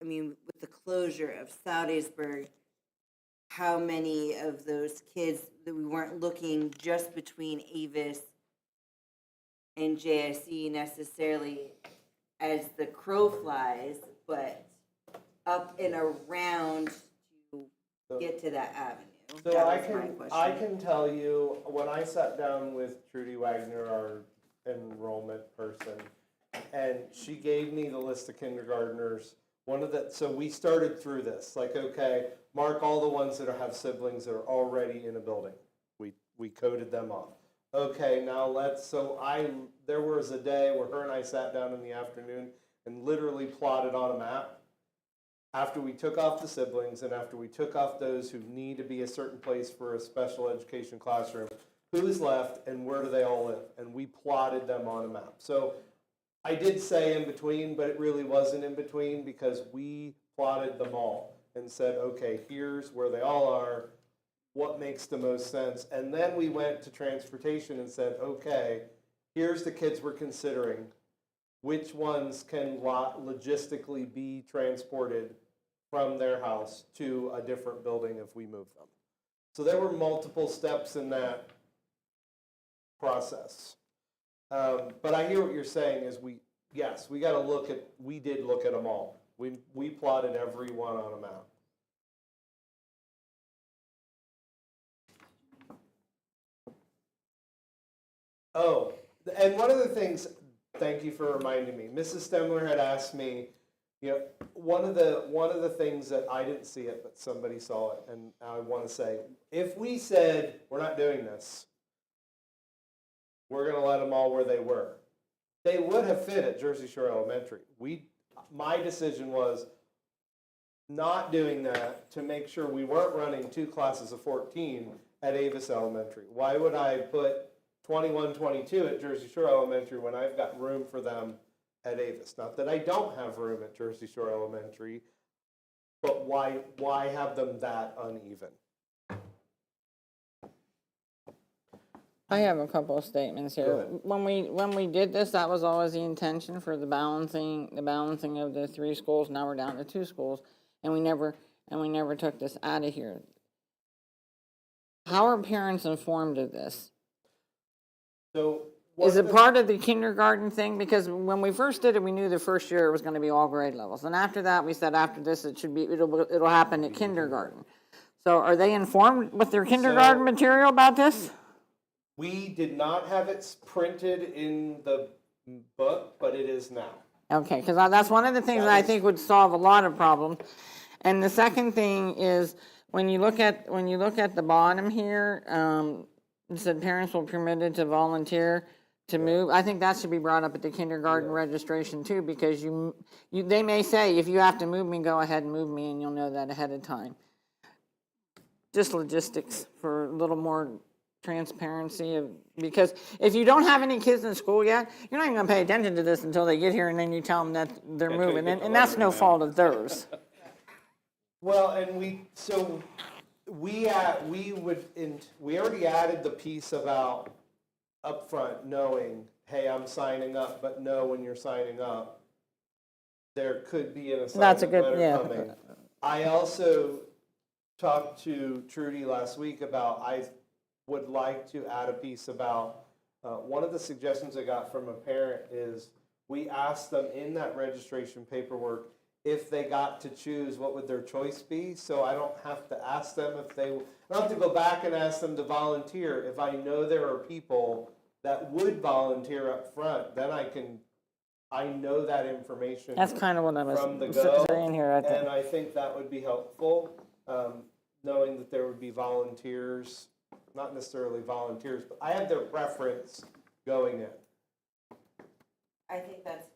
with the closure of Southaysburg, how many of those kids that we weren't looking just between Avis and JSE necessarily as the crow flies, but up and around to get to that avenue. So That I was my can question. tell you, when I sat down with Trudy Wagner, our enrollment person, and she gave me the list of kindergartners, so we started through this, like, okay, mark all the ones that have siblings that are already in a building. We coded them off. Okay, now there was a day where her and I sat down in the afternoon and literally plotted on a map. After we took off the siblings and after we took off those who need to be a certain place for a special education classroom, who's left and where do they all live? And we plotted them on a map. So I did say in between, but it really wasn't in between because we plotted them all and said, okay, here's where they all are, what makes the most sense. And then we went to transportation and said, okay, here's the kids we're considering. Which ones can logistically be transported from their house to a different building if we move them? So there were multiple steps in that process. But I hear what you're saying is we got to look at, we did look at them all. We plotted every one on a map. Oh, and one of the things, thank you for reminding me, Mrs. Stemler had asked me, you know, one of the things that I didn't see it, but somebody saw it, and I want to say, if we said, we're not doing this, we're going to let them all where they were, they would have fit at Jersey Shore Elementary. My decision was not doing that to make sure we weren't running 2 classes of 14 at Avis Elementary. Why would I put 21, 22 at Jersey Shore Elementary when I've got room for them at Avis? Not that I don't have room at Jersey Shore Elementary, but why have them that uneven? I have a couple of statements Go here. ahead. When we did this, that was always the intention for the balancing of the 3 schools. Now we're down to 2 schools, and we never took this out of here. How are parents informed of this? So Is it part of the kindergarten thing? Because when we first did it, we knew the first year it was going to be all grade levels, and after that, we said after this it'll happen at kindergarten. So are they informed with their kindergarten material about this? We did not have it printed in the book, but it is now. Okay, because that's one of the things that I think would solve a lot of problems. And the second thing is, when you look at the bottom here, it said parents will be permitted to volunteer to move. I think that should be brought up at the kindergarten registration too, because they may say, if you have to move me, go ahead and move me, and you'll know that ahead of time. Just logistics for a little more transparency because if you don't have any kids in school yet, you're not even going to pay attention to this until they get here, and then you tell them that they're moving, and that's no fault of theirs. Well, and we already added the piece about upfront knowing, hey, I'm signing up, but know when you're signing up, there could be an assignment letter coming. I also talked to Trudy last week about, I would like to add a piece about, one of the suggestions I got from a parent is we asked them in that registration paperwork if they got to choose what would their choice be, so I don't have to ask them I don't have to go back and ask them to volunteer. If I know there are people that would volunteer up front, then I know that information. That's kind of what I was from the go, saying here. and I think that would be helpful, knowing that there would be volunteers, not necessarily volunteers, but I have their preference going in. I think that's.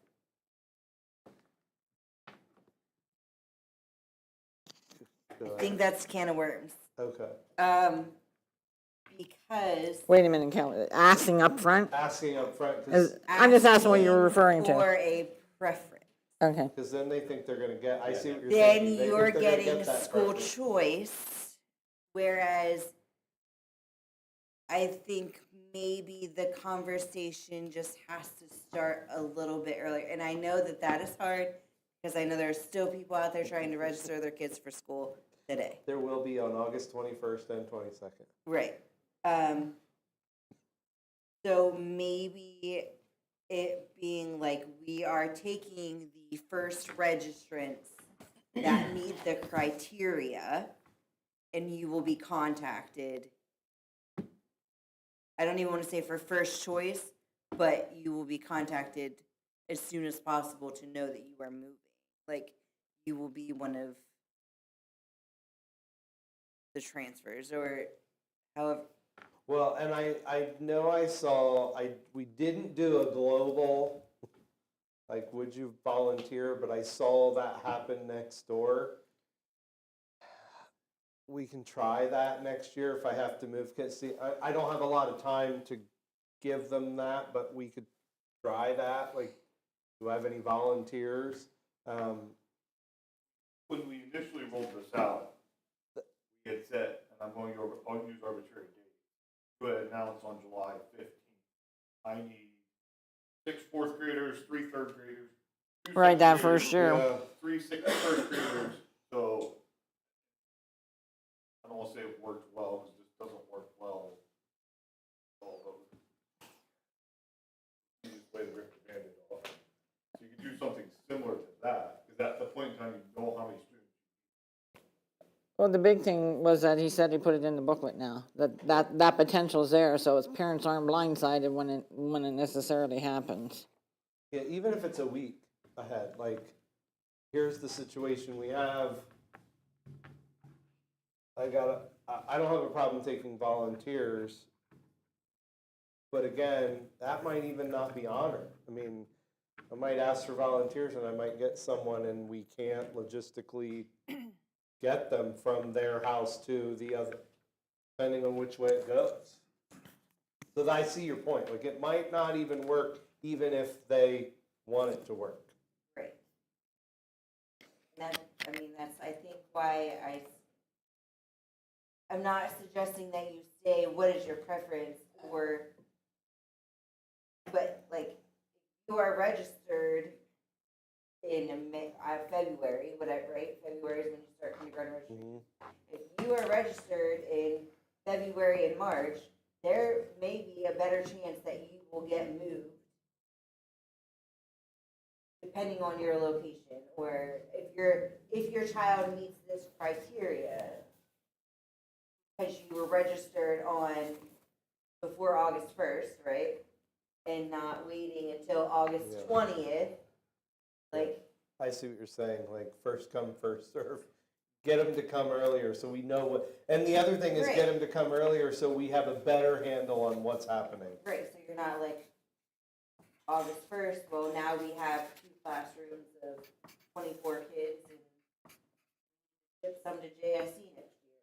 I think that's a can of worms. Okay. Because. Wait a minute, Kelly. Asking up front? Asking up front, I'm just asking what you're referring to. For a preference. Okay. because then they think they're gonna get, I see what you're Then saying. They you're think they're gonna getting get that school preference. choice, whereas I think maybe the conversation just has to start a little bit earlier. And I know that that is hard, because I know there are still people out there trying to register their kids for school today. There will be on August 21st and 22nd. Right. So maybe it being like we are taking the first registrants that meet the criteria, and you will be contacted. I don't even want to say for first choice, but you will be contacted as soon as possible to know that you are moving. Like, you will be one of the transfers, or however. Well, and I know we didn't do a global, like, would you volunteer, but I saw that happen next door. We can try that next year if I have to move kids. See, I don't have a lot of time to give them that, but we could try that. Like, Do I have any volunteers? When we initially rolled this out, we had said, and I'll use arbitrary dates, we had announced on July 15th, I need 6 fourth graders, 3 third graders. 2 Right, second that graders, first year. 3 first graders, so I don't want to say it worked well, because it just doesn't work well. You just way to rip the Band-Aid off. So you could do something similar to that, because at the point in time, you know how many students. Well, the big thing was that he said he put it in the booklet now, that potential's there, so its parents aren't blindsided when it necessarily happens. Yeah, even if it's a week ahead, like, here's the situation we have. I don't have a problem taking volunteers, but again, that might even not be honored. I mean, I might ask for volunteers and I might get someone and we can't logistically get them from their house to the other, depending on which way it goes. So I see your point, like, it might not even work even if they want it to work. Right. That's I think why I'm not suggesting that you say, what is your preference, but like, you are registered in February, whatever, right? February is when you start kindergarten registration. If you are registered in February and March, there may be a better chance that you will get moved depending on your location, or if your child meets this criteria, because you were registered on before August 1st, right? And not waiting until August 20th, like. I see what you're saying, like, first come, first serve. Get them to come earlier so we know what, and the other thing is get them to come earlier so we have a better handle on what's happening. Right, so you're not like, August 1st, well, now we have 2 classrooms of 24 kids and ship some to JSC next year.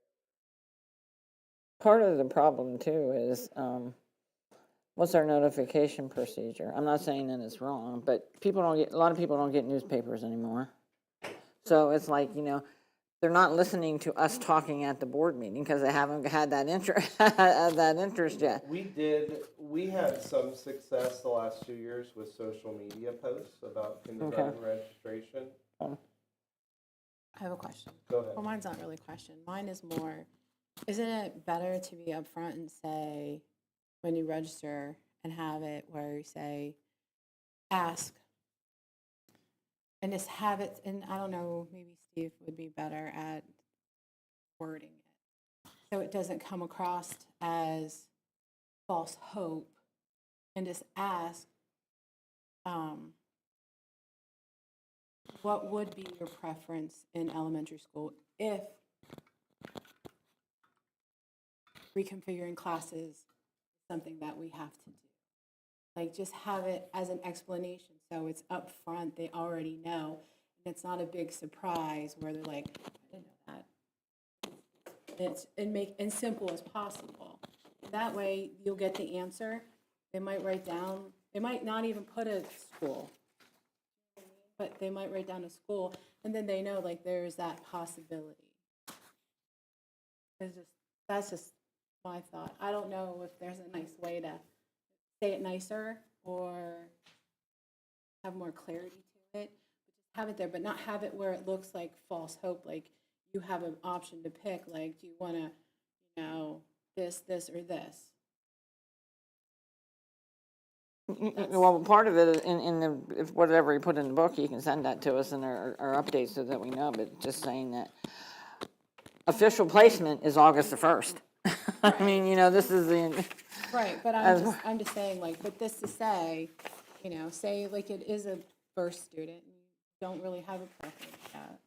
Part of the problem too is, what's our notification procedure? I'm not saying that it's wrong, but a lot of people don't get newspapers anymore. So it's like, they're not listening to us talking at the board meeting because they haven't had that interest yet. We had some success the last 2 years with social media posts about kindergarten registration. I have a question. Go ahead. Well, mine's not really a question. Mine is more, isn't it better to be upfront and say, when you register, and have it where you say, ask, and just have it, and I don't know, maybe Steve would be better at wording it, so it doesn't come across as false hope, and just ask, what would be your preference in elementary school if reconfiguring classes is something that we have to do? Like, just have it as an explanation, so it's up front, they already know, and it's not a big surprise where they're like, I didn't know that. And make as simple as possible. That way, you'll get the answer. They might write down, they might not even put a school, but they might write down a school, and then they know, like, there's that possibility. That's just my thought. I don't know if there's a nice way to say it nicer or have more clarity to it. Just have it there, but not have it where it looks like false hope, like you have an option to pick, like, do you want to, this, or this? Well, part of it, if whatever you put in the book, you can send that to us in our updates so that we know, but just saying that official placement is August the 1st. I mean, this is the. Right, but I'm just saying, like, but this to say, say like it is a first student, and you don't really have a preference yet.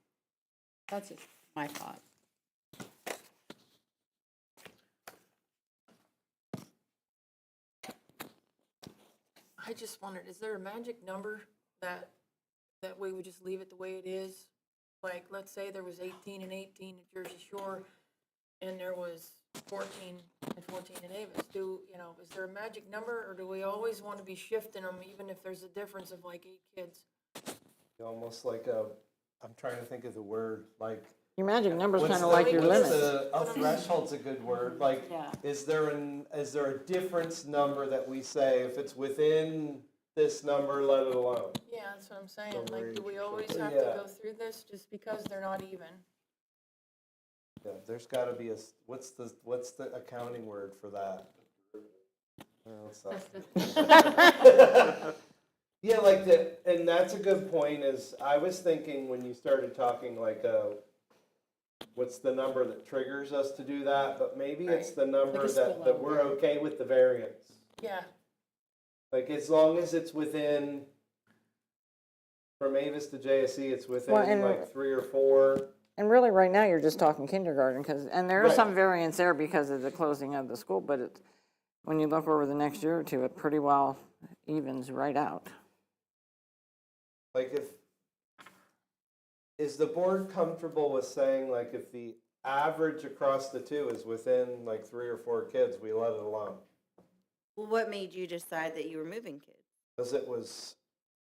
That's just my thought. I just wondered, is there a magic number that we would just leave it the way it is? Like, let's say there was 18 and 18 at Jersey Shore, and there was 14 and 14 in Avis? Is there a magic number, or do we always want to be shifting them even if there's a difference of like 8 kids? Almost like I'm trying to think of the word, like. Your magic number's What's kind of the- like your what's limit. A threshold's a good word, like, Yeah. is there a difference number that we say, if it's within this number, let it alone? Yeah, that's what I'm saying. Some Like, do we range. always have to Yeah. go through this just because they're not even? Yeah, there's gotta be what's the accounting word for that? Well, it's not- Yeah, like and that's a good point, is I was thinking when you started talking, like, what's the number that triggers us to do that, but maybe it's the number Like a that we're spillover. okay with the variance. Yeah, Like, as long as it's within, from Avis to JSC, it's within Well, and- like 3 or 4. And really, right now, you're just talking kindergarten, and there is Right. some variance there because of the closing of the school, but when you look over the next year or two, it pretty well evens right out. Like, is the board comfortable with saying, like, if the average across the two is within like 3 or 4 kids, we let it alone? Well, what made you decide that you were moving kids? Because it was,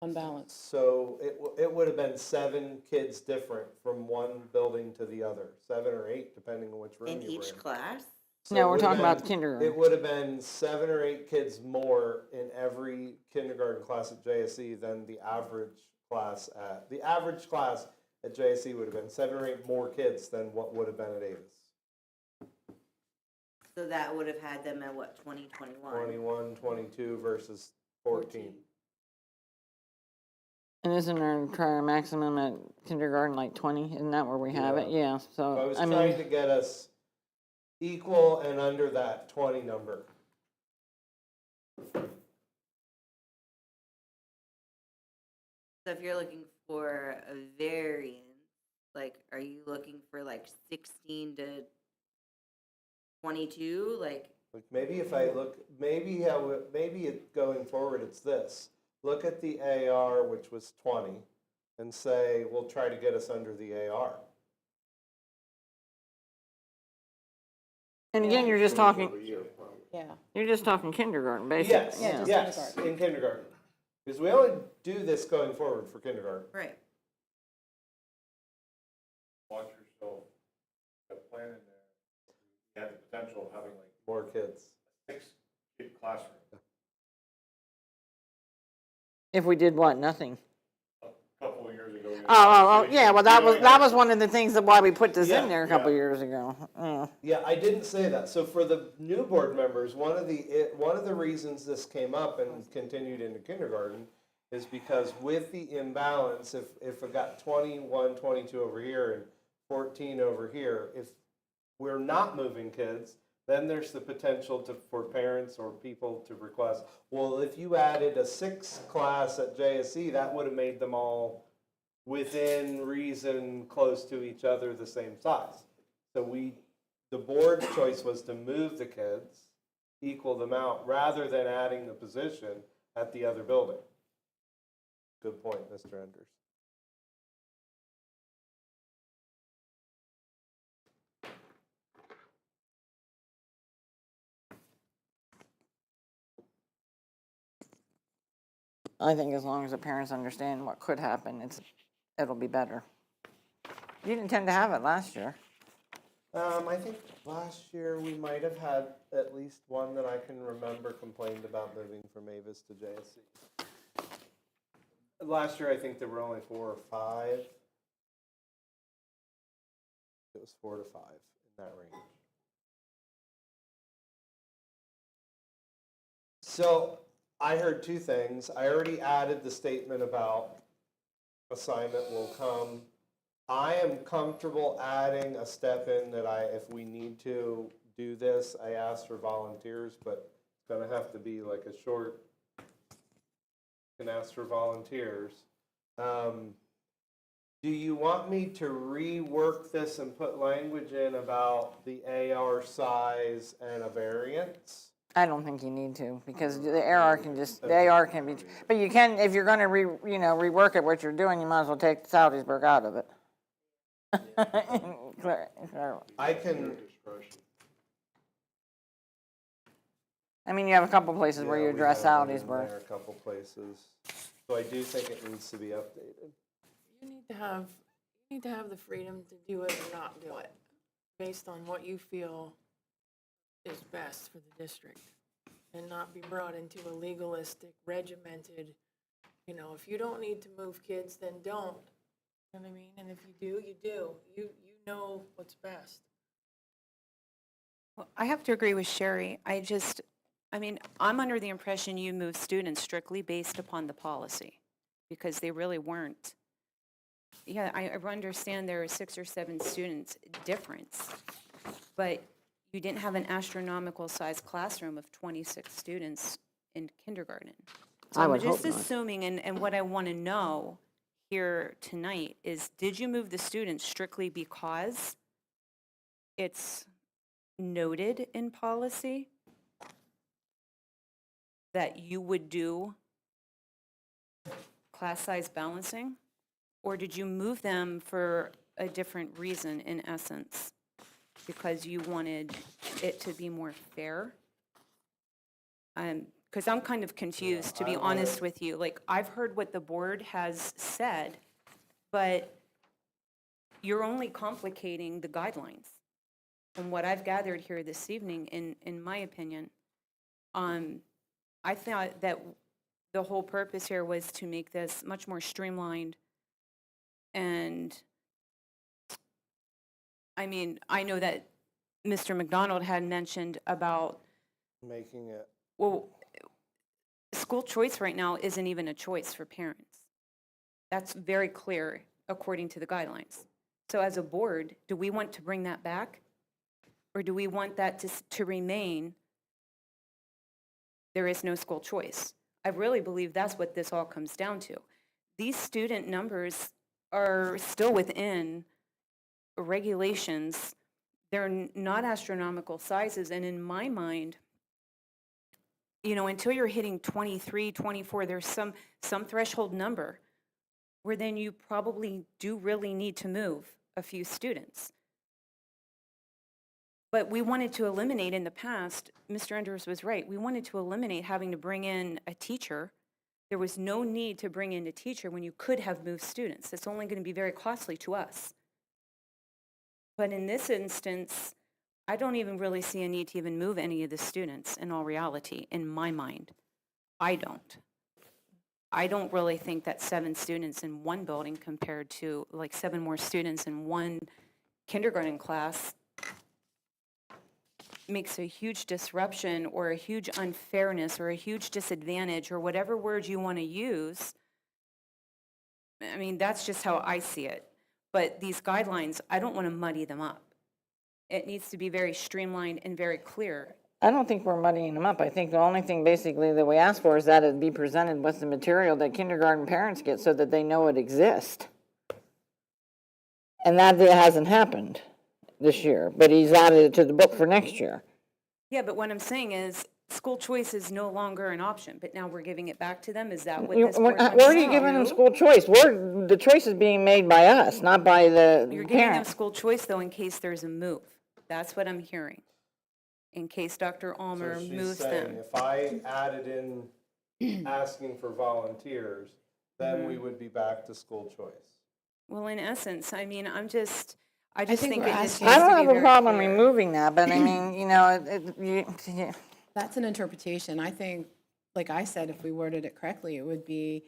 Unbalanced. so it would have been 7 kids different from one building to the other, 7 or 8, depending on which room In you were each in. class? So No, it we're would've talking about been- the kindergarten. It would have been 7 or 8 kids more in every kindergarten class at JSC than the average class the average class at JSC would have been 7 or 8 more kids than what would have been at Avis. So that would have had them at what, 2021? 21, 22 versus 14. And isn't our prior maximum at kindergarten like 20? Isn't that where we have it? Yeah, So I so, was I trying mean, to get us equal and under that 20 number. So if you're looking for a variance, like, are you looking for like 16 to 22? Like, Like, maybe if I look, maybe going forward, it's this. Look at the AR, which was 20, and say, we'll try to get us under the AR. and again, you're just talking, Yeah. you're just talking kindergarten, basically. Yes, Yeah, just yes, kindergarten. in kindergarten. Because we only do this going forward for kindergarten. right. Watch yourself, a plan in there. You have the potential of having like More kids. 6-kid classroom. If we did what, nothing? A couple of years ago. Oh, yeah, well, that was one of the things that why we put this Yeah, in there a couple yeah. years ago. Yeah. Yeah, I didn't say that. So for the new board members, one of the reasons this came up and continued into kindergarten is because with the imbalance, if I got 21, 22 over here and 14 over here, if we're not moving kids, then there's the potential for parents or people to request, well, if you added a 6th class at JSC, that would have made them all within reason, close to each other, the same size. So the board's choice was to move the kids, equal them out, rather than adding the position at the other building. Good point, Mr. Enders. I think as long as the parents understand what could happen, it'll be better. You didn't tend to have it last year. I think last year we might have had at least one that I can remember complained about moving from Avis to JSC. Last year, I think there were only 4 or 5. It was 4 to 5 in that range. So I heard 2 things. I already added the statement about assignment will come. I am comfortable adding a step in that if we need to do this, I asked for volunteers, but it's gonna have to be like a short, can ask for volunteers. Do you want me to rework this and put language in about the AR size and a variance? I don't think you need to, because the AR can be, but you can, if you're gonna rework it, what you're doing, you might as well take Salzburg out of it. I can, I mean, you have a couple places where Yeah, you we address have it Aldi's in birth. there a couple places. So I do think it needs to be updated. You need to have the freedom to do it or not do it, based on what you feel is best for the district, and not be brought into a legalistic, regimented, if you don't need to move kids, then don't. You know what I mean? And if you do, you do. You know what's best. Well, I have to agree with Sherry. I'm under the impression you move students strictly based upon the policy, because they really weren't. Yeah, I understand there are 6 or 7 students difference, but you didn't have an astronomical sized classroom of 26 students in kindergarten. So I I'm would hope just not. assuming, and what I want to know here tonight is, did you move the students strictly because it's noted in policy that you would do class size balancing? Or did you move them for a different reason, in essence? Because you wanted it to be more fair? Because I'm kind of confused, to be honest with you. Like, I've heard what the board has said, but you're only complicating the guidelines. From what I've gathered here this evening, in my opinion, I thought that the whole purpose here was to make this much more streamlined. And I mean, I know that Mr. McDonald had mentioned about, Making it, well, school choice right now isn't even a choice for parents. That's very clear according to the guidelines. So as a board, do we want to bring that back? Or do we want that to remain, there is no school choice? I really believe that's what this all comes down to. These student numbers are still within regulations. They're not astronomical sizes, and in my mind, until you're hitting 23, 24, there's some threshold number where then you probably do really need to move a few students. But we wanted to eliminate in the past, Mr. Enders was right, we wanted to eliminate having to bring in a teacher. There was no need to bring in a teacher when you could have moved students. It's only going to be very costly to us. But in this instance, I don't even really see a need to even move any of the students, in all reality, in my mind. I don't. I don't really think that 7 students in one building compared to like 7 more students in one kindergarten class makes a huge disruption or a huge unfairness or a huge disadvantage or whatever word you want to use. I mean, that's just how I see it. But these guidelines, I don't want to muddy them up. It needs to be very streamlined and very clear. I don't think we're muddying them up. I think the only thing basically that we ask for is that it be presented with the material that kindergarten parents get so that they know it exists. And that hasn't happened this year, but he's added it to the book for next year. Yeah, but what I'm saying is, school choice is no longer an option, but now we're giving it back to them? Is that what this board wants Where are you to giving them do? school choice? The choice is being made by us, not by the You're giving them parents. school choice, though, in case there's a move. That's what I'm hearing. In case Dr. so Almer she's moves saying, them. if I added in asking for volunteers, then we would be back to school choice. Well, in essence, I mean, I just think think we're it just asking- needs I to don't be have a very problem clear. removing that, but I mean, That's an interpretation. I think, like I said, if we worded it correctly, it would be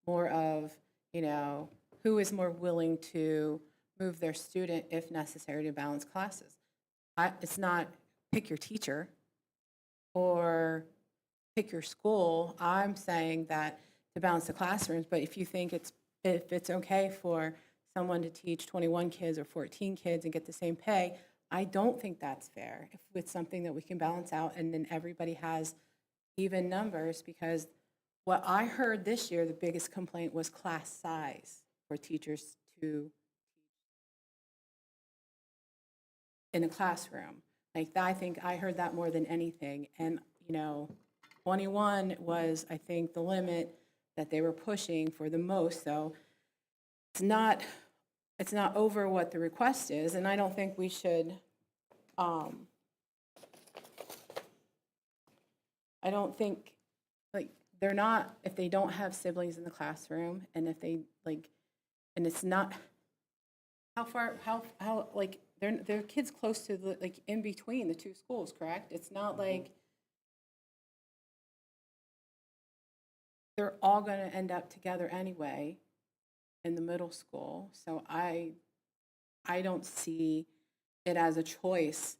more of, who is more willing to move their student if necessary to balance classes. It's not pick your teacher or pick your school. I'm saying that to balance the classrooms, but if you think if it's okay for someone to teach 21 kids or 14 kids and get the same pay, I don't think that's fair. If it's something that we can balance out and then everybody has even numbers, because what I heard this year, the biggest complaint was class size for teachers to in a classroom. Like, I think I heard that more than anything. And, 21 was, I think, the limit that they were pushing for the most. So it's not over what the request is, and I don't think we should I don't think, like, they're not, if they don't have siblings in the classroom, and if they, like, and it's not, how, like, they're kids close to the, like, in between the two schools, correct? It's not like they're all gonna end up together anyway in the middle school, so I don't see it as a choice.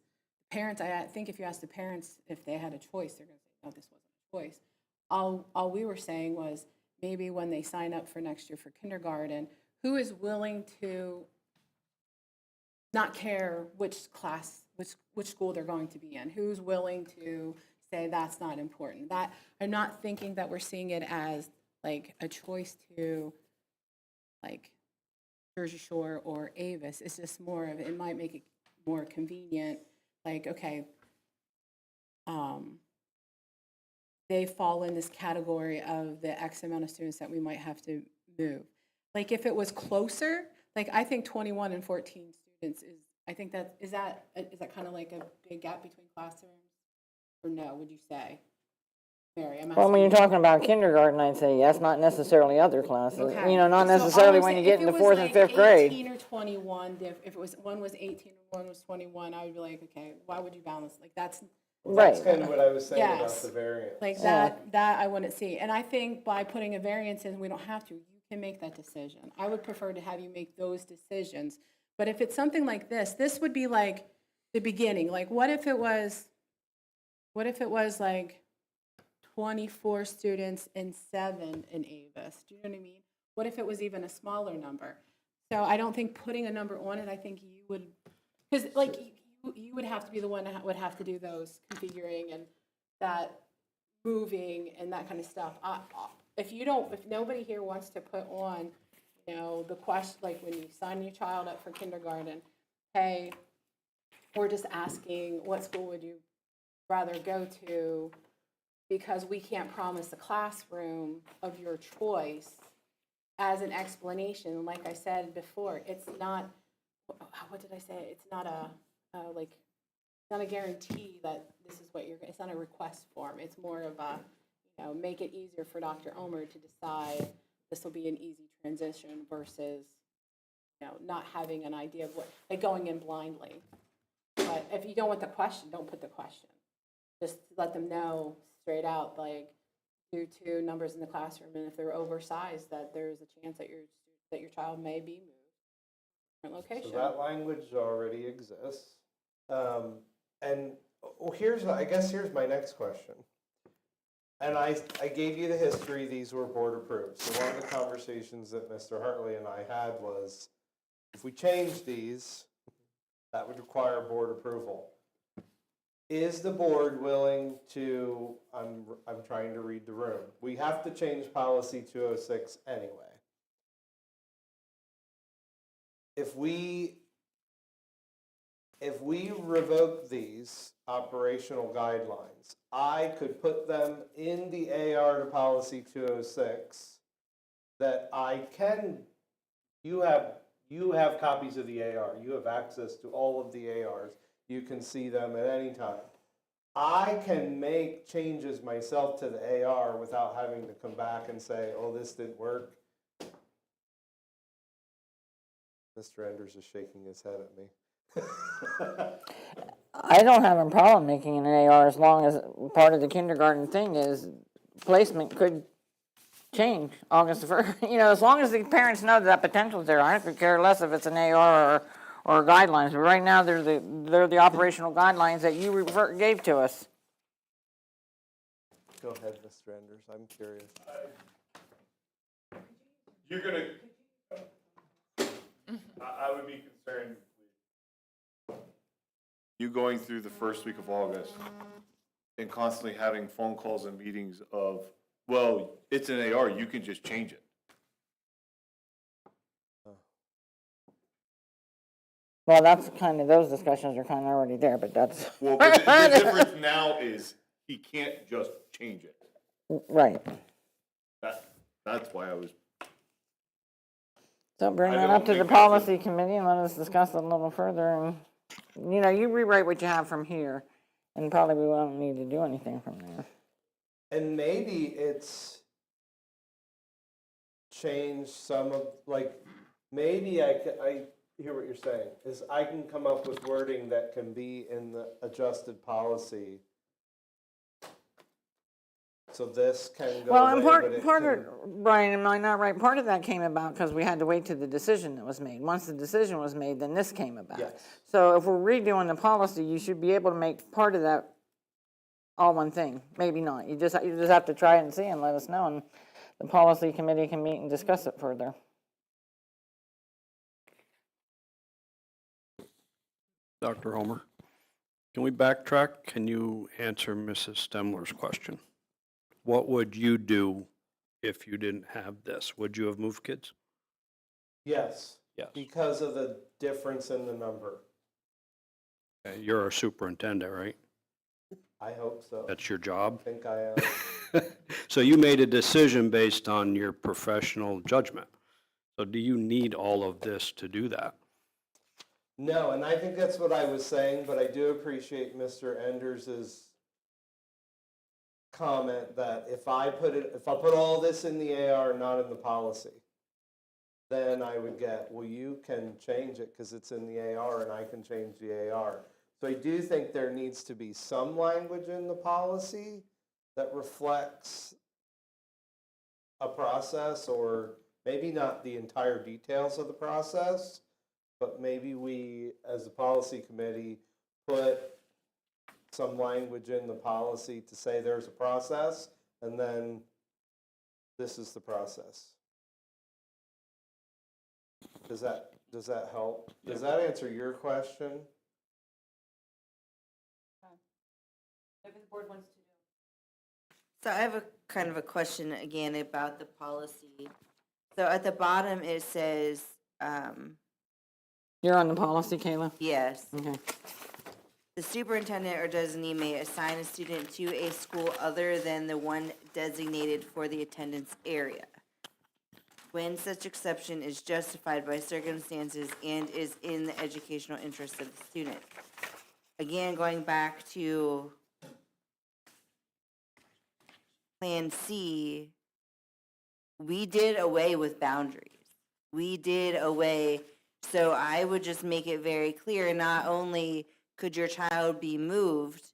Parents, I think if you ask the parents if they had a choice, they're gonna say, no, this wasn't a choice. All we were saying was, maybe when they sign up for next year for kindergarten, who is willing to not care which class, which school they're going to be in? Who's willing to say that's not important? That, I'm not thinking that we're seeing it as like a choice to like Jersey Shore or Avis. It's just more of, it might make it more convenient, like, okay, they fall in this category of the X amount of students that we might have to move. Like, if it was closer, like, I think 21 and 14 students is, I think that, is that kind of like a big gap between classrooms? Or no, would you say? Mary, I'm asking Well, when you're you. talking about kindergarten, I'd say yes, not necessarily other classes. Okay. You know, not So all necessarily I'm when you saying, get if into it was fourth and like fifth grade. 18 or 21, if it was, one was 18 and one was 21, I would be like, okay, why would you balance? Like, that's, That's Right. kind of what I was saying about Yes. the variance. like, that I wouldn't see. And I think by putting a variance in, we don't have to, you can make that decision. I would prefer to have you make those decisions. But if it's something like this would be like the beginning. Like, what if it was like 24 students and 7 in Avis? Do you know what I mean? What if it was even a smaller number? So I don't think putting a number on it, I think you would, because like you would have to be the one that would have to do those configuring and that moving and that kind of stuff. If nobody here wants to put on, you know, the question, like when you sign your child up for kindergarten, hey, we're just asking, what school would you rather go to? Because we can't promise a classroom of your choice as an explanation. Like I said before, it's not, what did I say? It's not not a guarantee that this is what it's not a request form. It's more of a, you know, make it easier for Dr. Omer to decide this will be an easy transition versus, you know, not having an idea of what, like going in blindly. But if you don't want the question, don't put the question. Just let them know straight out, like, due to numbers in the classroom, and if they're oversized, that there's a chance that your child may be moved to a different location. So that language already exists. And I guess here's my next question. And I gave you the history, these were board approved. So one of the conversations that Mr. Hartley and I had was, if we change these, that would require board approval. Is the board willing to, I'm trying to read the room. We have to change policy 206 anyway. If we revoke these operational guidelines, I could put them in the AR to policy 206 that you have copies of the AR. You have access to all of the ARs. You can see them at any time. I can make changes myself to the AR without having to come back and say, oh, this didn't work. Mr. Enders is shaking his head at me. I don't have a problem making an AR as long as part of the kindergarten thing is placement could change August the 1st. You know, as long as the parents know that potential is there, I could care less if it's an AR or guidelines. But right now, they're the operational guidelines that you gave to us. Go ahead, Mr. Enders. I'm curious. You're gonna, I would be concerned with you going through the first week of August and constantly having phone calls and meetings of, well, it's an AR, you can just change it. Well, that's kind of, those discussions are kind of already there, but that's. Well, but the difference now is he can't just change it. Right. That's why I was. So bring I that don't up to the think that's policy committee and let us discuss it a little further. And, you know, you rewrite what you have from here, and probably we won't need to do anything from there. And maybe it's changed some of, like, maybe I hear what you're saying, is I can come up with wording that can be in the adjusted policy. So this can go Well, and away, but it part can. of, Brian, am I not right? Part of that came about because we had to wait till the decision that was made. Once the decision was made, then this came about. Yes. So if we're redoing the policy, you should be able to make part of that all one thing. Maybe not. You just have to try it and see and let us know, and the policy committee can meet and discuss it further. Dr. Homer, can we backtrack? Can you answer Mrs. Stemler's question? What would you do if you didn't have this? Would you have moved kids? Yes. Yes. Because of the difference in the number. Okay, you're a superintendent, right? I hope so. That's your job? I think I am. So you made a decision based on your professional judgment. So do you need all of this to do that? No, and I think that's what I was saying, but I do appreciate Mr. Enders's comment that if I put all this in the AR, not in the policy, then I would get, well, you can change it because it's in the AR and I can change the AR. So I do think there needs to be some language in the policy that reflects a process, or maybe not the entire details of the process, but maybe we, as a policy committee, put some language in the policy to say there's a process, and then this is the process. Does that help? Does that answer your question? Whatever the board wants to do. So I have a kind of a question again about the policy. So at the bottom, it says, You're on the policy, Kayla? yes, Okay. the superintendent or designee may assign a student to a school other than the one designated for the attendance area, when such exception is justified by circumstances and is in the educational interest of the student. Again, going back to Plan C, we did away with boundaries. We did away, so I would just make it very clear, not only could your child be moved,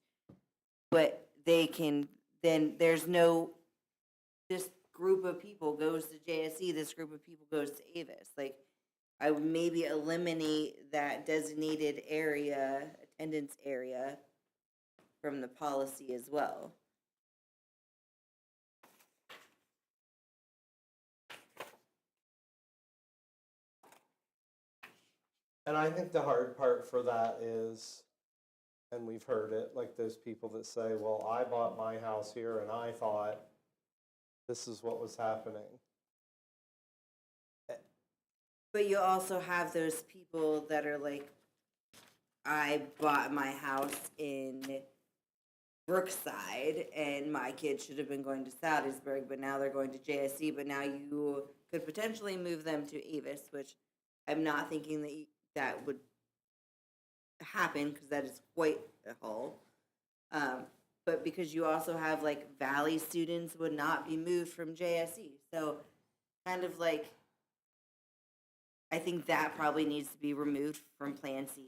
but they can, then there's no, this group of people goes to JSE, this group of people goes to Avis. Like, I would maybe eliminate that designated area, attendance area, from the policy as well. And I think the hard part for that is, and we've heard it, like those people that say, well, I bought my house here and I thought this is what was happening. But you also have those people that are like, I bought my house in Brookside and my kids should have been going to Salzburg, but now they're going to JSC, but now you could potentially move them to Avis, which I'm not thinking that that would happen because that is quite a haul. But because you also have like Valley students would not be moved from JSE. So kind of like, I think that probably needs to be removed from Plan C.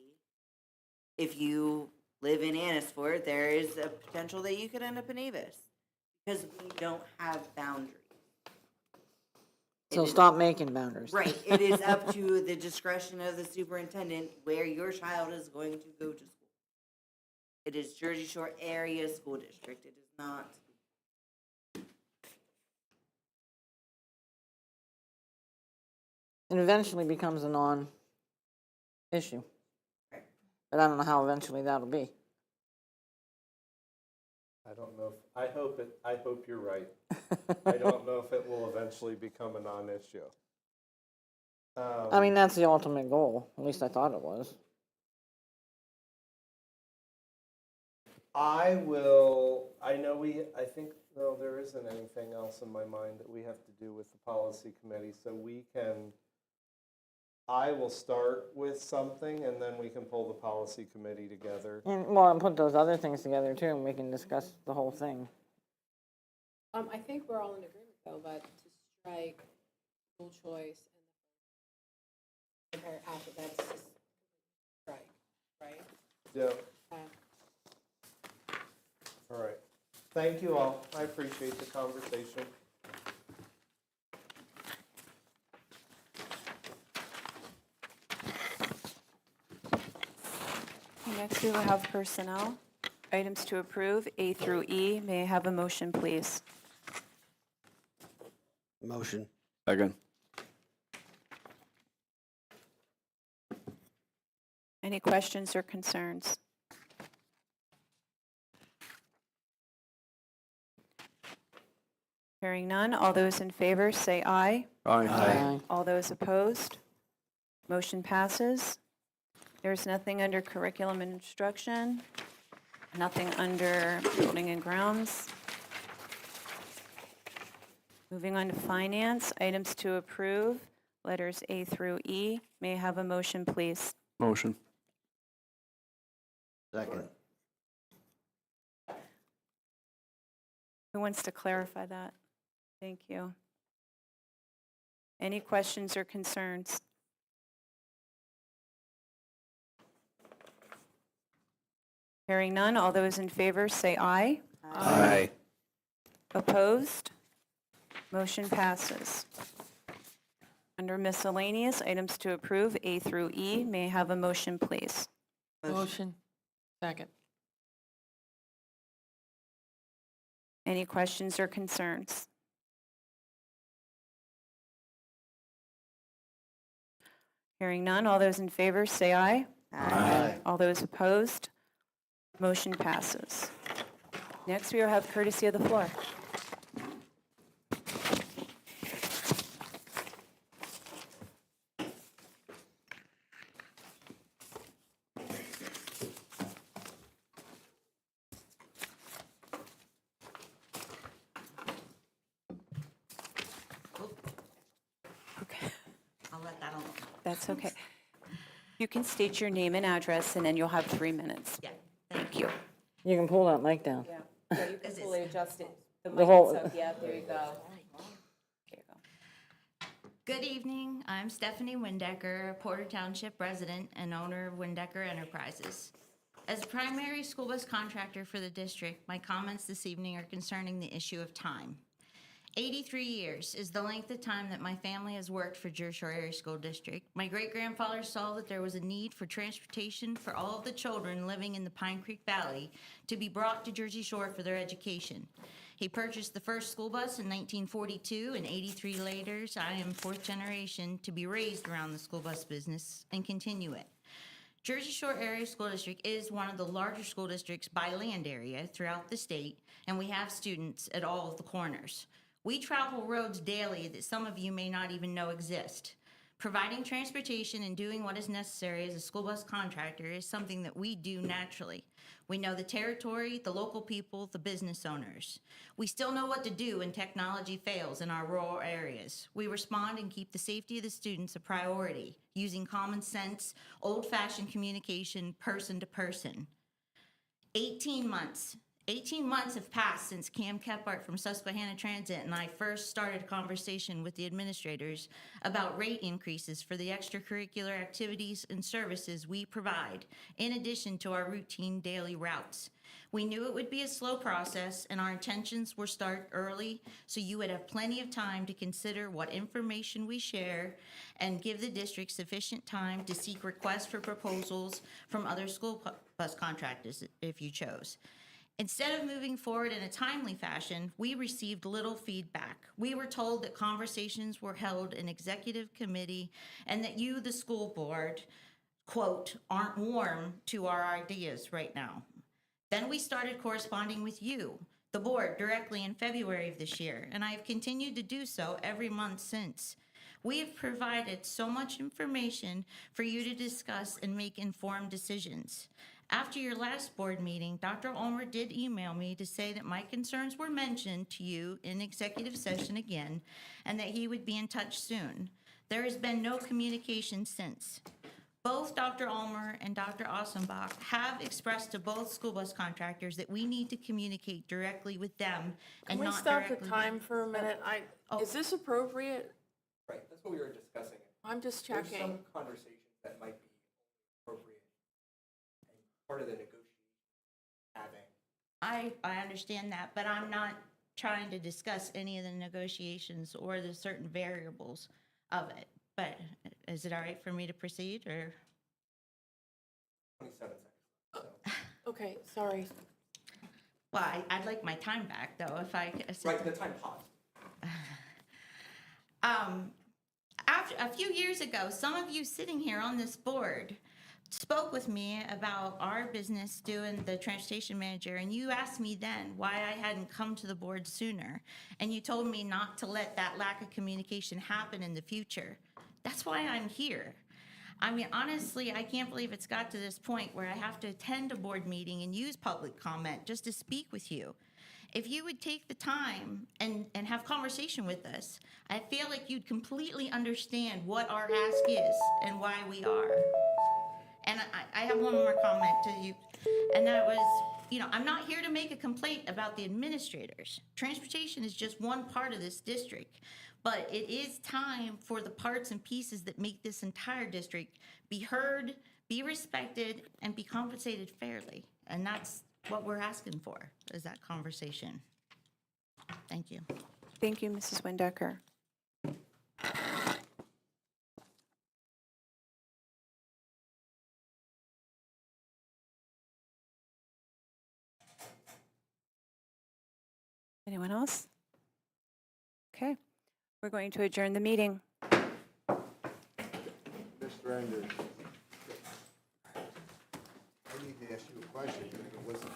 If you live in Annisford, there is a potential that you could end up in Avis because we don't have boundaries. So stop making boundaries. Right. It is up to the discretion of the superintendent where your child is going to go to school. It is Jersey Shore Area School District. It is not. It eventually becomes a non-issue. But I don't know how eventually that'll be. I don't know. I hope you're right. I don't know if it will eventually become a non-issue. I mean, that's the ultimate goal. At least I thought it was. I think, no, there isn't anything else in my mind that we have to do with the policy committee, so I will start with something and then we can pull the policy committee together. And, well, and put those other things together too, and we can discuss the whole thing. I think we're all in agreement though, but to strike school choice and compare after that's just strike, right? Yeah. Uh, All right. Thank you all. I appreciate the conversation. Next, we will have personnel. Items to approve, A through E. May I have a motion, please? Motion. Second. Any questions or concerns? Hearing none, all those in favor say aye. Aye. All those opposed? Motion passes. There's nothing under curriculum and instruction, nothing under building and grounds. Moving on to finance, items to approve, letters A through E. May I have a motion, please? Motion. Second. Who wants to clarify that? Thank you. Any questions or concerns? Hearing none, all those in favor say aye. Aye. Opposed? Motion passes. Under miscellaneous, items to approve, A through E. May I have a motion, please? Motion. Second. Any questions or concerns? Hearing none, all those in favor say aye. Aye. All those opposed? Motion passes. Next, we will have courtesy of the floor. Okay. I'll let that alone. That's okay. You can state your name and address, and then you'll have 3 minutes. Yeah. Thank you. You can pull that mic down. Yeah, you can fully adjust it. The whole- Yeah, there you go. There you go. Good evening. I'm Stephanie Windecker, a Porter Township resident and owner of Windecker Enterprises. As a primary school bus contractor for the district, my comments this evening are concerning the issue of time. 83 years is the length of time that my family has worked for Jersey Shore Area School District. My great-grandfather saw that there was a need for transportation for all of the children living in the Pine Creek Valley to be brought to Jersey Shore for their education. He purchased the first school bus in 1942, and 83 later, I am fourth generation to be raised around the school bus business and continue it. Jersey Shore Area School District is one of the larger school districts by land area throughout the state, and we have students at all of the corners. We travel roads daily that some of you may not even know exist. Providing transportation and doing what is necessary as a school bus contractor is something that we do naturally. We know the territory, the local people, the business owners. We still know what to do when technology fails in our rural areas. We respond and keep the safety of the students a priority, using common sense, old-fashioned communication, person to person. 18 months have passed since Cam Kephart from Susquehanna Transit and I first started a conversation with the administrators about rate increases for the extracurricular activities and services we provide, in addition to our routine daily routes. We knew it would be a slow process, and our intentions were start early so you would have plenty of time to consider what information we share and give the district sufficient time to seek requests for proposals from other school bus contractors if you chose. Instead of moving forward in a timely fashion, we received little feedback. We were told that conversations were held in executive committee and that you, the school board, quote, aren't warm to our ideas right now. Then we started corresponding with you, the board, directly in February of this year, and I have continued to do so every month since. We have provided so much information for you to discuss and make informed decisions. After your last board meeting, Dr. Ulmer did email me to say that my concerns were mentioned to you in executive session again, and that he would be in touch soon. There has been no communication since. both Dr. Ulmer and Dr. Ossenbach have expressed to both school bus contractors that we need to communicate directly with them Can and we not stop directly. the time for a minute? Is this appropriate? Right, that's what we were discussing. I'm just There's checking. some conversations that might be appropriate and part of the negotiation having. I understand that, but I'm not trying to discuss any of the negotiations or the certain variables of it. But is it all right for me to proceed, or? 27 seconds. Okay, sorry. Well, I'd like my time back, though, if I could. Right, the time paused. After, a few years ago, some of you sitting here on this board spoke with me about our business doing the transportation manager, and you asked me then why I hadn't come to the board sooner. And you told me not to let that lack of communication happen in the future. That's why I'm here. I mean, honestly, I can't believe it's got to this point where I have to attend a board meeting and use public comment just to speak with you. If you would take the time and have conversation with us, I feel like you'd completely understand what our ask is and why we are. And I have one more comment to you, and that was, you know, I'm not here to make a complaint about the administrators. Transportation is just one part of this district, but it is time for the parts and pieces that make this entire district be heard, be respected, and be compensated fairly. And that's what we're asking for, is that conversation. Thank you. Thank you, Mrs. Windecker. Anyone else? Okay, we're going to adjourn the meeting. Mr. Anders, I need to ask you a question. It wasn't